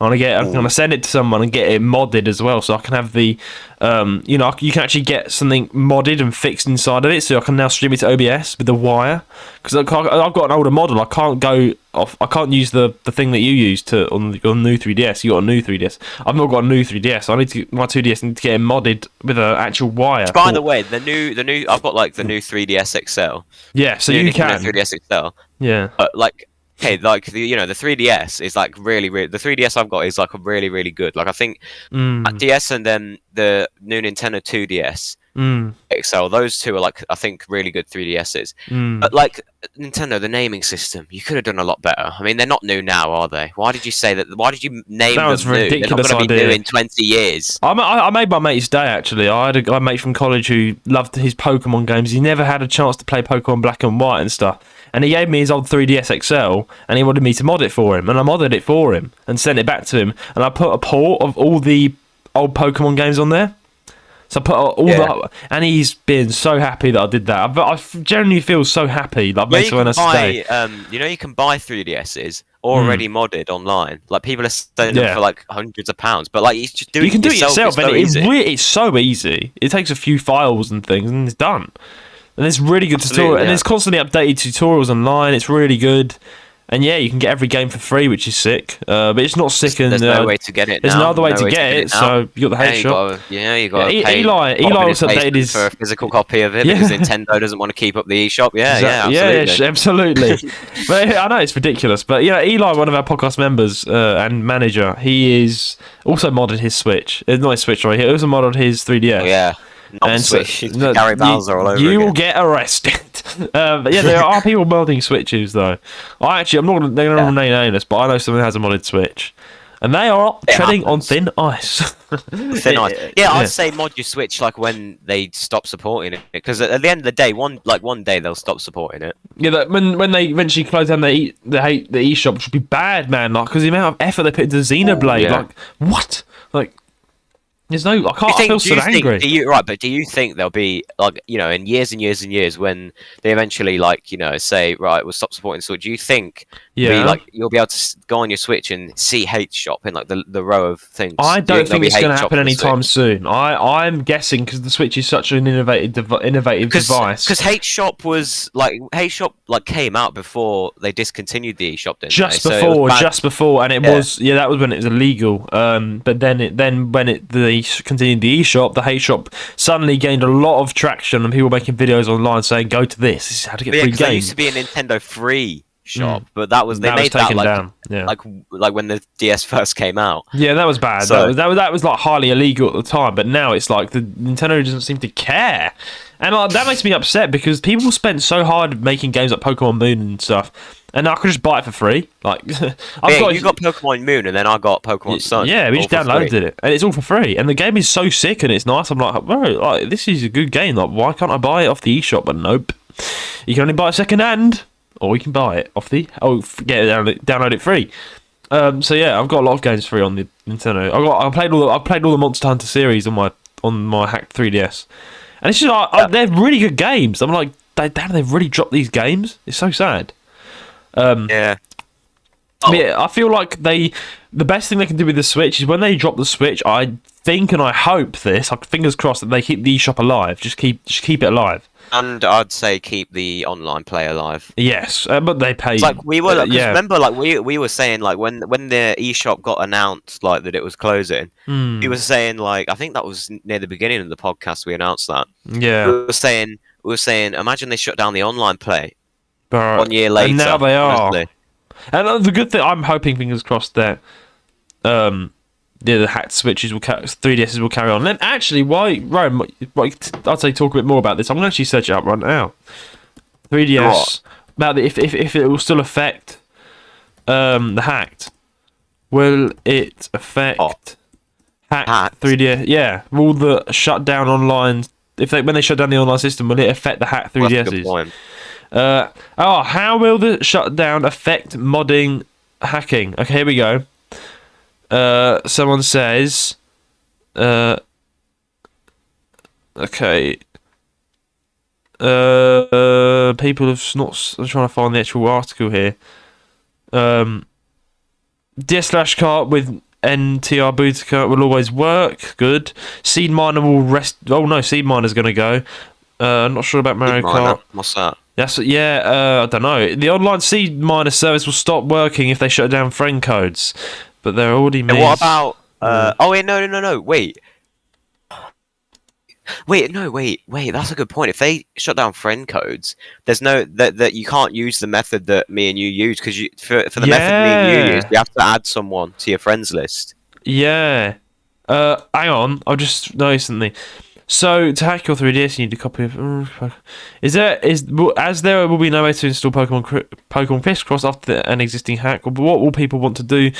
I'm gonna send it to someone and get it modded as well, so I can have the, you can actually get something modded and fixed inside of it, so I can now stream it to OBS with the wire. Because I've got an older model, I can't use the thing that you used on your new 3DS. You got a new 3DS. I've not got a new 3DS. So my 2DS need to get it modded with an actual wire. By the way, the new I've got like the new 3DS XL. Yeah, so you can 3DS XL. Yeah, like. Okay, like the 3DS is like really the 3DS I've got is like a really good. Like I think DS and then the new Nintendo 2DS XL, those two are like I think really good 3DSs. But like Nintendo, the naming system, you could have done a lot better. I mean, they're not new now, are they? Why did you say that? Why did you name them new? They're not going to be new in 20 years. I made my mate's day actually. I had a mate from college who loved his Pokemon games. He never had a chance to play Pokemon Black and White and stuff. And he gave me his old 3DS XL, and he wanted me to mod it for him. And I modded it for him and sent it back to him. And I put a port of all the old Pokemon games on there. So I put all that, and he's been so happy that I did that. But I genuinely feel so happy. Like, based on today. You know, you can buy 3DSs already modded online. Like, people are selling them for like hundreds of pounds. But like, you just do it. You can do it yourself, and it's so easy. It takes a few files and things, and it's done. And it's really good tutorial, and there's constantly updated tutorials online. It's really good. And yeah, you can get every game for free, which is sick. But it's not sick. There's no way to get it. There's no other way to get it. So you got the hate shop. You got to pay. Eli also updated his for a physical copy of it because Nintendo doesn't want to keep up the eShop. Absolutely. But I know it's ridiculous. But yeah, Eli, one of our podcast members and manager, he is also modded his Switch. Not his Switch, right? He also modded his 3DS. Oh, yeah. And Switch. Gary Bowser all over you again. will get arrested. But yeah, there are people modding Switches though. They're not going to remain nameless, but I know someone who has a modded Switch, and they are treading on thin ice. Thin ice. Yeah, I'd say mod your Switch like when they stop supporting it, because at the end of the day, one day they'll stop supporting it. Yeah, when they eventually close down the eShop, which would be bad, man. Like, because the amount of effort they put into Xenoblade, like what, like. There's no. I feel so angry. But do you think there'll be like, you know, in years and years and years when they eventually, like, you know, say, right, we'll stop supporting Switch? Do you think you'll be able to go on your Switch and see hate shop in like the row of things? I don't think it's going to happen anytime soon. I'm guessing because the Switch is such an innovative device. Because hate shop came out before they discontinued the eShop, didn't they? Just before, and it was that was when it was illegal. But then when they continued the eShop, the hate shop suddenly gained a lot of traction, and people making videos online saying, "Go to this. This is how to get free games." There used to be a Nintendo free shop, but they made that like down. Yeah. like when the DS first came out. Yeah, that was bad. So, that was like highly illegal at the time, but now it's like the Nintendo doesn't seem to care, and that makes me upset because people spent so hard making games like Pokemon Moon and stuff. And I could just buy it for free. Like, you got Pokemon Moon, and then I got Pokemon Sun. Yeah, we just downloaded it, and it's all for free. And the game is so sick, and it's nice. I'm like, bro, like, this is a good game. Like, why can't I buy it off the eShop? But nope, you can only buy it second hand, or you can buy it off the download it free. So yeah, I've got a lot of games free on the Nintendo. I played all the Monster Hunter series on my hacked 3DS, and it's just like they're really good games. I'm like, damn, they've really dropped these games. It's so sad. Yeah, I feel like the best thing they can do with the Switch is when they drop the Switch. I think and I hope fingers crossed, that they keep the eShop alive. Just keep it alive. And I'd say keep the online play alive. Yes, but they pay. It's like we were. Remember, like we were saying, like when the eShop got announced, like that it was closing. We were saying, like, I think that was near the beginning of the podcast. We announced that. Yeah. We were saying, imagine they shut down the online play. 1 year later, and now they are. Honestly. And the good thing, I'm hoping, fingers crossed, that the hacked Switches 3DSs will carry on. And actually, Roan, I'd say talk a bit more about this. I'm going to actually search it up right now. 3DS about if it will still affect the hacked. Will it affect hacked 3DS? Yeah, will the shut down online? When they shut down the online system, will it affect the hacked 3DSs? That's a good point. How will the shutdown affect modding hacking? Okay, here we go. Someone says, okay. People have not. I'm trying to find the actual article here. DS/cart with NTR Boutica will always work. Good. Seed Miner will rest. Oh no, Seed Miner's gonna go. I'm not sure about Mario Kart. What's that? I don't know. The online Seed Miner service will stop working if they shut down friend codes, but they're already. What about? Oh wait, no. Wait. That's a good point. If they shut down friend codes, there's no that you can't use the method that me and you use, because for the method me and you use, you have to add someone to your friends list. Yeah. Hang on. I've just noticed something. So to hack your 3DS, you need a copy of. As there will be no way to install Pokemon Crisscross after an existing hack. But what will people want to do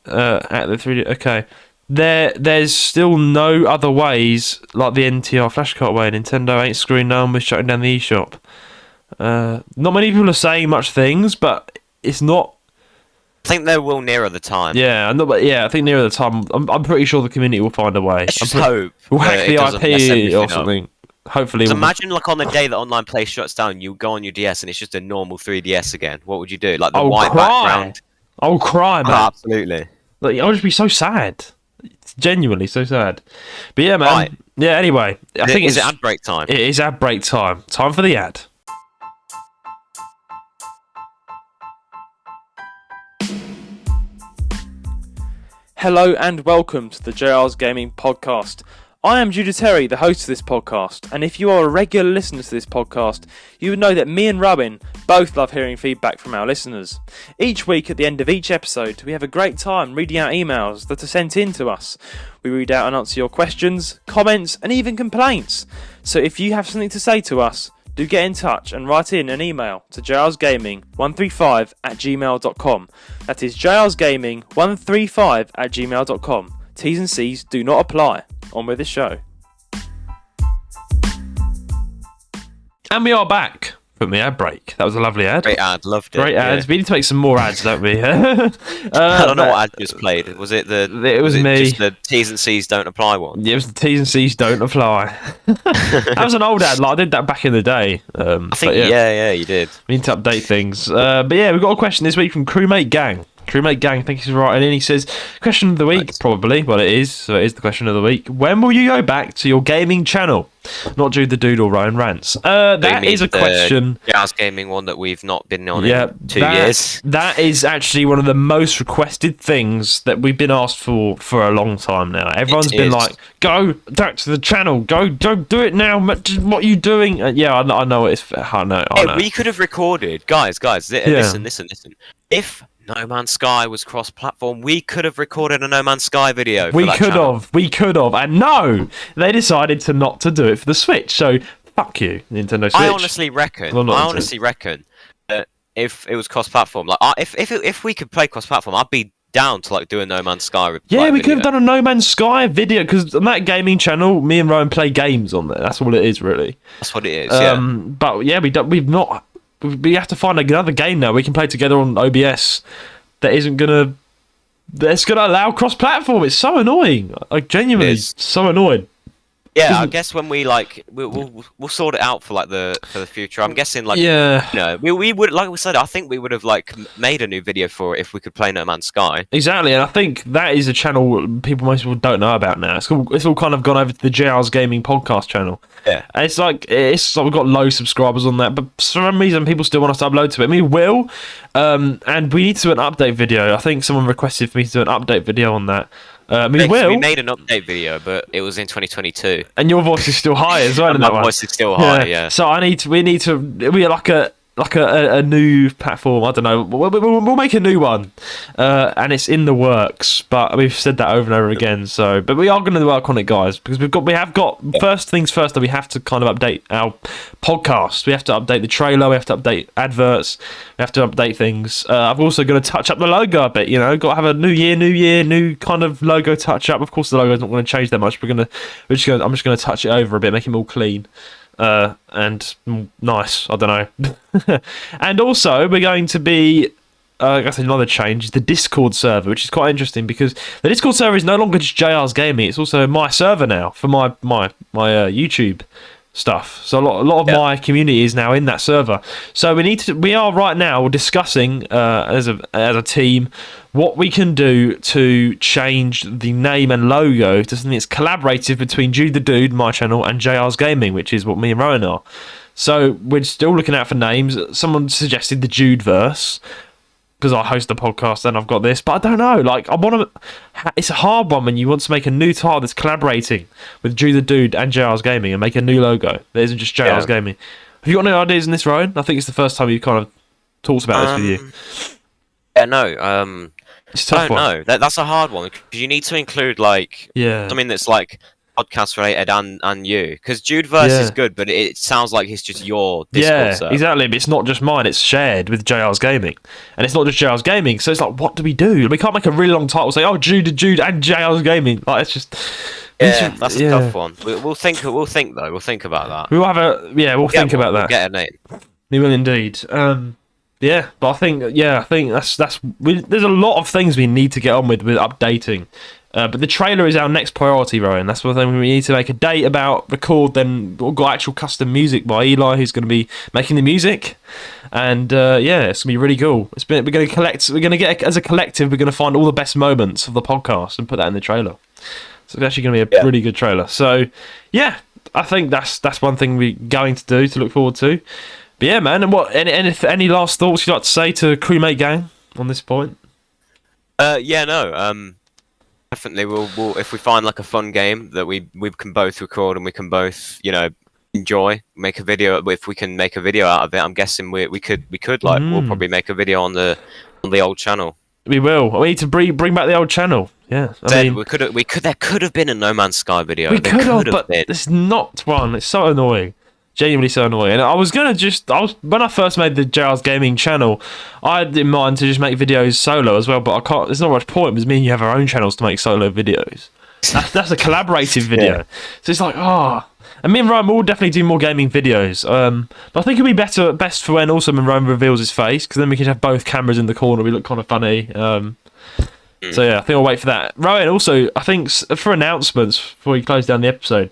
at the 3DS? Okay, there's still no other ways like the NTR flashcard way. Nintendo ain't screwing no one with shutting down the eShop. Not many people are saying much things, but it's not. I think they will nearer the time. Yeah, I think nearer the time, I'm pretty sure the community will find a way. Let's just hope. We'll hack the IP or up. something. Hopefully. Imagine like on the day that online play shuts down, you go on your DS and it's just a normal 3DS again. What would you do? Like the white background. I'll cry, man. Oh, absolutely. Like, I'll just be so sad. It's genuinely so sad. But yeah, man. Right. Yeah. Anyway, I think is it ad break time? It is ad break time. Time for the ad. Hello and welcome to the JR's Gaming Podcast. I am Judah Terry, the host of this podcast, and if you are a regular listener to this podcast, you would know that me and Roan both love hearing feedback from our listeners. Each week at the end of each episode, we have a great time reading out emails that are sent in to us. We read out and answer your questions, comments, and even complaints. So if you have something to say to us, do get in touch and write in an email to jrsgaming135@gmail.com. That is jrsgaming135@gmail.com. T's and C's do not apply. On with the show. And we are back from the ad break. That was a lovely ad. Great ad, loved it. Great ads. We need to make some more ads, don't we? I don't know what ad just played. Was it the? It was me. Just the T's and C's don't apply one. Yeah, it was the T's and C's don't apply. That was an old ad. Like, I did that back in the day. I think yeah, you did. We need to update things. But yeah, we've got a question this week from Crewmate Gang. Crewmate Gang, thank you for writing in. He says, question of the week, Nice. probably. Well, it is. So it is the question of the week. When will you go back to your gaming channel? Not Jude the Dude or Roan Rants. That is a question. Jazz Gaming one that we've not been on Yeah, in 2 years. That is actually one of the most requested things that we've been asked for a long time now. Everyone's been like, go back to the channel. Go do it now. What are you doing? Yeah, I know it's... I know. We could have recorded. Guys, listen. If No Man's Sky was cross-platform, we could have recorded a No Man's Sky video. We could have, and no, they decided not to do it for the Switch. So fuck you, Nintendo Switch. I honestly reckon that if it was cross-platform, like if we could play cross-platform, I'd be down to like do a No Man's Sky. Yeah, we could have done a No Man's Sky video because on that gaming channel, me and Roan play games on there. That's all it is, really. That's what it is. Yeah. But yeah, we've not. We have to find another game now we can play together on OBS that's gonna allow cross-platform. It's so annoying. Like, genuinely so annoying. Yeah, I guess when we like we'll sort it out for like the future. I'm guessing like we would, like we said, I think we would have like made a new video for it if we could play No Man's Sky. Exactly, and I think that is a channel most people don't know about now. It's all kind of gone over to the JR's Gaming Podcast channel. Yeah, and it's like we've got low subscribers on that, but for some reason people still want us to upload to it. We will, and we need to do an update video. I think someone requested for me to do an update video on that. We made an update video, but it was in 2022. And your voice is still high as well. My voice is still high, yeah. So we like a new platform. I don't know. We'll make a new one, and it's in the works. But we've said that over and over again. So, but we are going to work on it, guys, because we have got first things first. That we have to kind of update our podcast. We have to update the trailer. We have to update adverts. We have to update things. I've also got to touch up the logo a bit. You know, got to have a new year, new kind of logo touch up. Of course, the logo is not going to change that much. I'm just going to touch it over a bit, make it more clean. And nice, I don't know. And also, we're going to be, I guess another change is the Discord server, which is quite interesting because the Discord server is no longer just JR's Gaming; it's also my server now for my YouTube stuff. So a lot of my community is now in that server. So we are right now discussing as a team what we can do to change the name and logo to something that's collaborative between Jude the Dude, my channel, and JR's Gaming, which is what me and Roan are. So we're still looking out for names. Someone suggested the Judeverse because I host the podcast and I've got this, but I don't know. Like, it's a hard one when you want to make a new title that's collaborating with Jude the Dude and JR's Gaming and make a new logo that isn't just JR's Gaming. Have you got any ideas in this, Roan? I think it's the first time you've kind of talked about this with you. Yeah, no. It's a tough one. No, that's a hard one because you need to include like something that's like podcast related and you, because Judeverse is good, but it sounds like it's just your Discord server. Exactly, but it's not just mine, it's shared with JR's Gaming, and it's not just JR's Gaming, so it's like, what do? We can't make a really long title say, oh, Jude and JR's Gaming. Like, it's just that's a tough one. We'll think about that. We'll think about that. We'll get a name. We will indeed. Yeah, but I think there's a lot of things we need to get on with updating. But the trailer is our next priority, Rowan. That's one thing we need to make a date about, record, then we've got actual custom music by Eli, who's going to be making the music. And yeah, it's going to be really cool. We're going to get, as a collective, we're going to find all the best moments of the podcast and put that in the trailer. So it's actually going to be a really good trailer. So yeah, I think that's one thing we're going to do to look forward to. But yeah, man, and any last thoughts you'd like to say to Crewmate Gang on this point? Definitely, we'll if we find like a fun game that we can both record and we can both, you know, enjoy, make a video. If we can make a video out of it, I'm guessing we could like we'll probably make a video on the old channel. We will. We need to bring back the old channel. Yeah, I mean, there could have been a No Man's Sky video. We could have, but there's not one. It's so annoying. Genuinely so annoying. And I was when I first made the JR's Gaming channel, I had in mind to just make videos solo as well, but I can't. There's not much point because me and you have our own channels to make solo videos. That's a collaborative video. Yeah. So it's like, and me and Ryan will definitely do more gaming videos. But I think it'll be best for when Ryan reveals his face, because then we can have both cameras in the corner. We look kind of funny. So yeah, I think I'll wait for that. Rowan, also, I think for announcements before we close down the episode,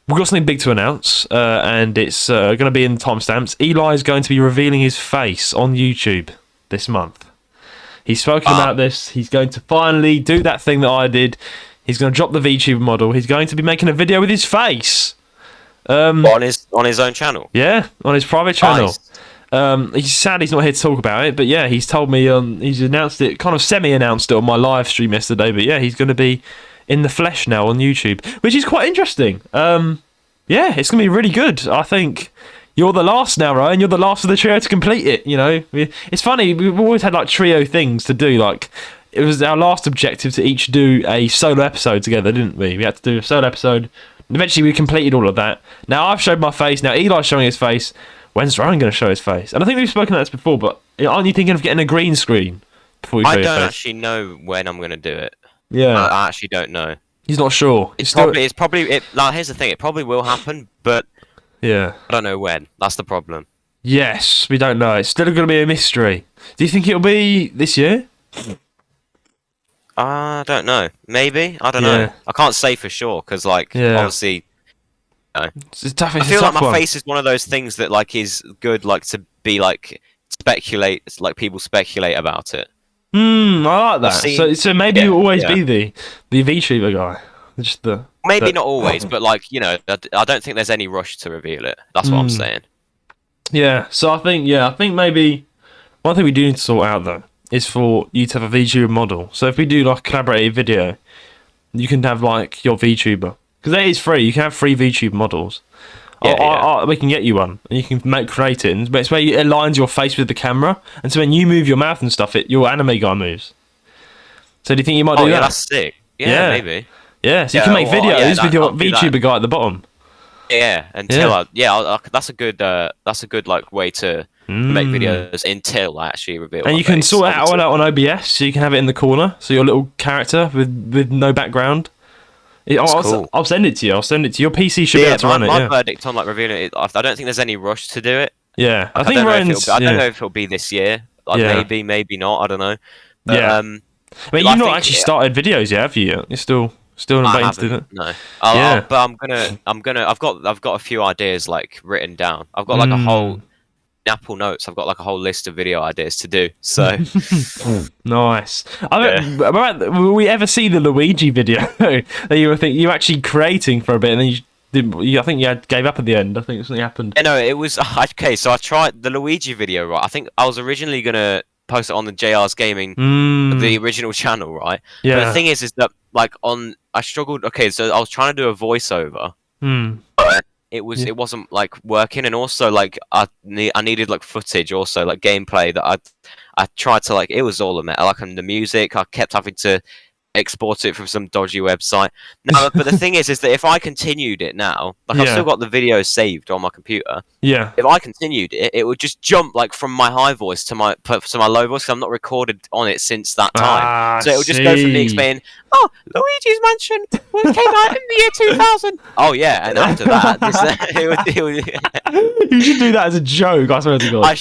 we've got something big to announce, and it's going to be in the timestamps. Eli is going to be revealing his face on YouTube this month. He's spoken about this. He's going to finally do that thing that I did. He's going to drop the VTuber model. He's going to be making a video with his face. On his own channel? Yeah, on his private channel. Nice. He's sad he's not here to talk about it, but yeah, he's told me, he's announced it, kind of semi-announced it on my live stream yesterday, but yeah, he's going to be in the flesh now on YouTube, which is quite interesting. Yeah, it's going to be really good. I think you're the last now, Ryan. You're the last of the trio to complete it, you know. It's funny, we've always had like trio things to do, like it was our last objective to each do a solo episode together, didn't we? We had to do a solo episode. Eventually we completed all of that. Now I've showed my face, now Eli's showing his face. When's Ryan going to show his face? And I think we've spoken about this before, but aren't you thinking of getting a green screen before you show your face? I don't actually know when I'm going to do it. Yeah. I actually don't know. He's not sure. It's probably like, here's the thing, it probably will happen, but yeah, I don't know when. That's the problem. Yes, we don't know. It's still going to be a mystery. Do you think it'll be this year? I don't know. Maybe. I don't know. I can't say for sure because, like, obviously, you know, it's tough. I feel like my face is one of those things that, like, is good, like, to be like speculate. Like people speculate about it. I like that. So maybe you'll always be the VTuber guy. Maybe not always, but like, you know, I don't think there's any rush to reveal it. That's what I'm saying. Yeah. So I think maybe one thing we do need to sort out though is for you to have a VTuber model. So if we do like a collaborative video, you can have like your VTuber, because that is free. You can have free VTuber models. We can get you one, and you can create it. But it's where it aligns your face with the camera, and so when you move your mouth and stuff, your anime guy moves. So do you think you might do that? Yeah, that's sick. Yeah, maybe. Yeah, so you can make videos with your VTuber guy at the bottom. Yeah, that's a good like way to make videos until I actually reveal. And you can sort it all out on OBS, so you can have it in the corner, so your little character with no background. I'll send it to you. Your PC should be able to run it. My verdict on like revealing it, I don't think there's any rush to do it. Yeah, I don't know if it'll be this year. Like maybe not. I don't know. But, I mean, you've not actually started videos yet, have you? You're still in veins, didn't it? No. But I'm gonna. I've got a few ideas like written down. I've got like a whole Apple Notes. I've got like a whole list of video ideas to do. So nice. Will we ever see the Luigi video that you were actually creating for a bit, and then I think you gave up at the end. I think something happened. Yeah, no, it was okay. So I tried the Luigi video. Right, I think I was originally gonna post it on the JR's Gaming, the original channel, right? Yeah. But the thing is that like I struggled. Okay, so I was trying to do a voiceover. But it wasn't like working, and also like I needed like footage, also like gameplay that I tried to like. It was all a mess. Like, and the music, I kept having to export it from some dodgy website. No, but the thing is that if I continued it now, like I've still got the video saved on my computer. Yeah. If I continued it, it would just jump like from my high voice to my low voice. 'Cause I'm not recorded on it since that time, so it would just go from me explaining, "Oh, Luigi's Mansion came out in the year 2000." Oh yeah, and after that, You should do that as a joke. I swear to God. I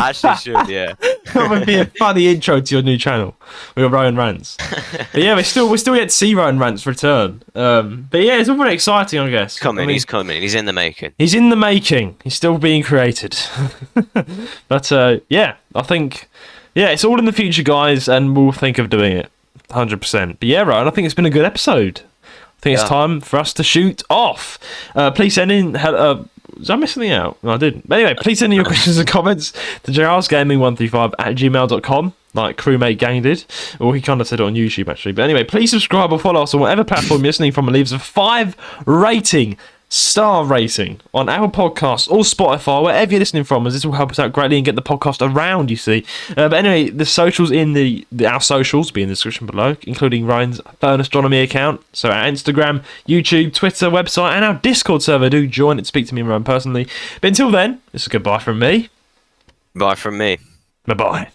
actually should. Yeah, That would be a funny intro to your new channel. We got Roan Rants. But yeah, we're still yet to see Roan Rants return. But yeah, it's all very exciting, I guess. he's coming. He's in the making. He's in the making. He's still being created. But yeah, I think it's all in the future, guys, and we'll think of doing it 100%. But yeah, Roan, I think it's been a good episode. I think it's time for us to shoot off. Please send in. Was I missing anything out? No, I didn't. But anyway, please send in your questions and comments to jarrellsgaming135@gmail.com, like Crewmate Gang did. Or he kind of said it on YouTube, actually. But anyway, please subscribe or follow us on whatever platform you're listening from and leave us a 5-star rating on Apple Podcasts or Spotify, wherever you're listening from, as this will help us out greatly and get the podcast around, you see. But anyway, the socials our socials be in the description below, including Ryan's Astronomy account. So our Instagram, YouTube, Twitter, website, and our Discord server. Do join it, speak to me and Ryan personally. But until then, it's a goodbye from me. Bye from me. Bye-bye.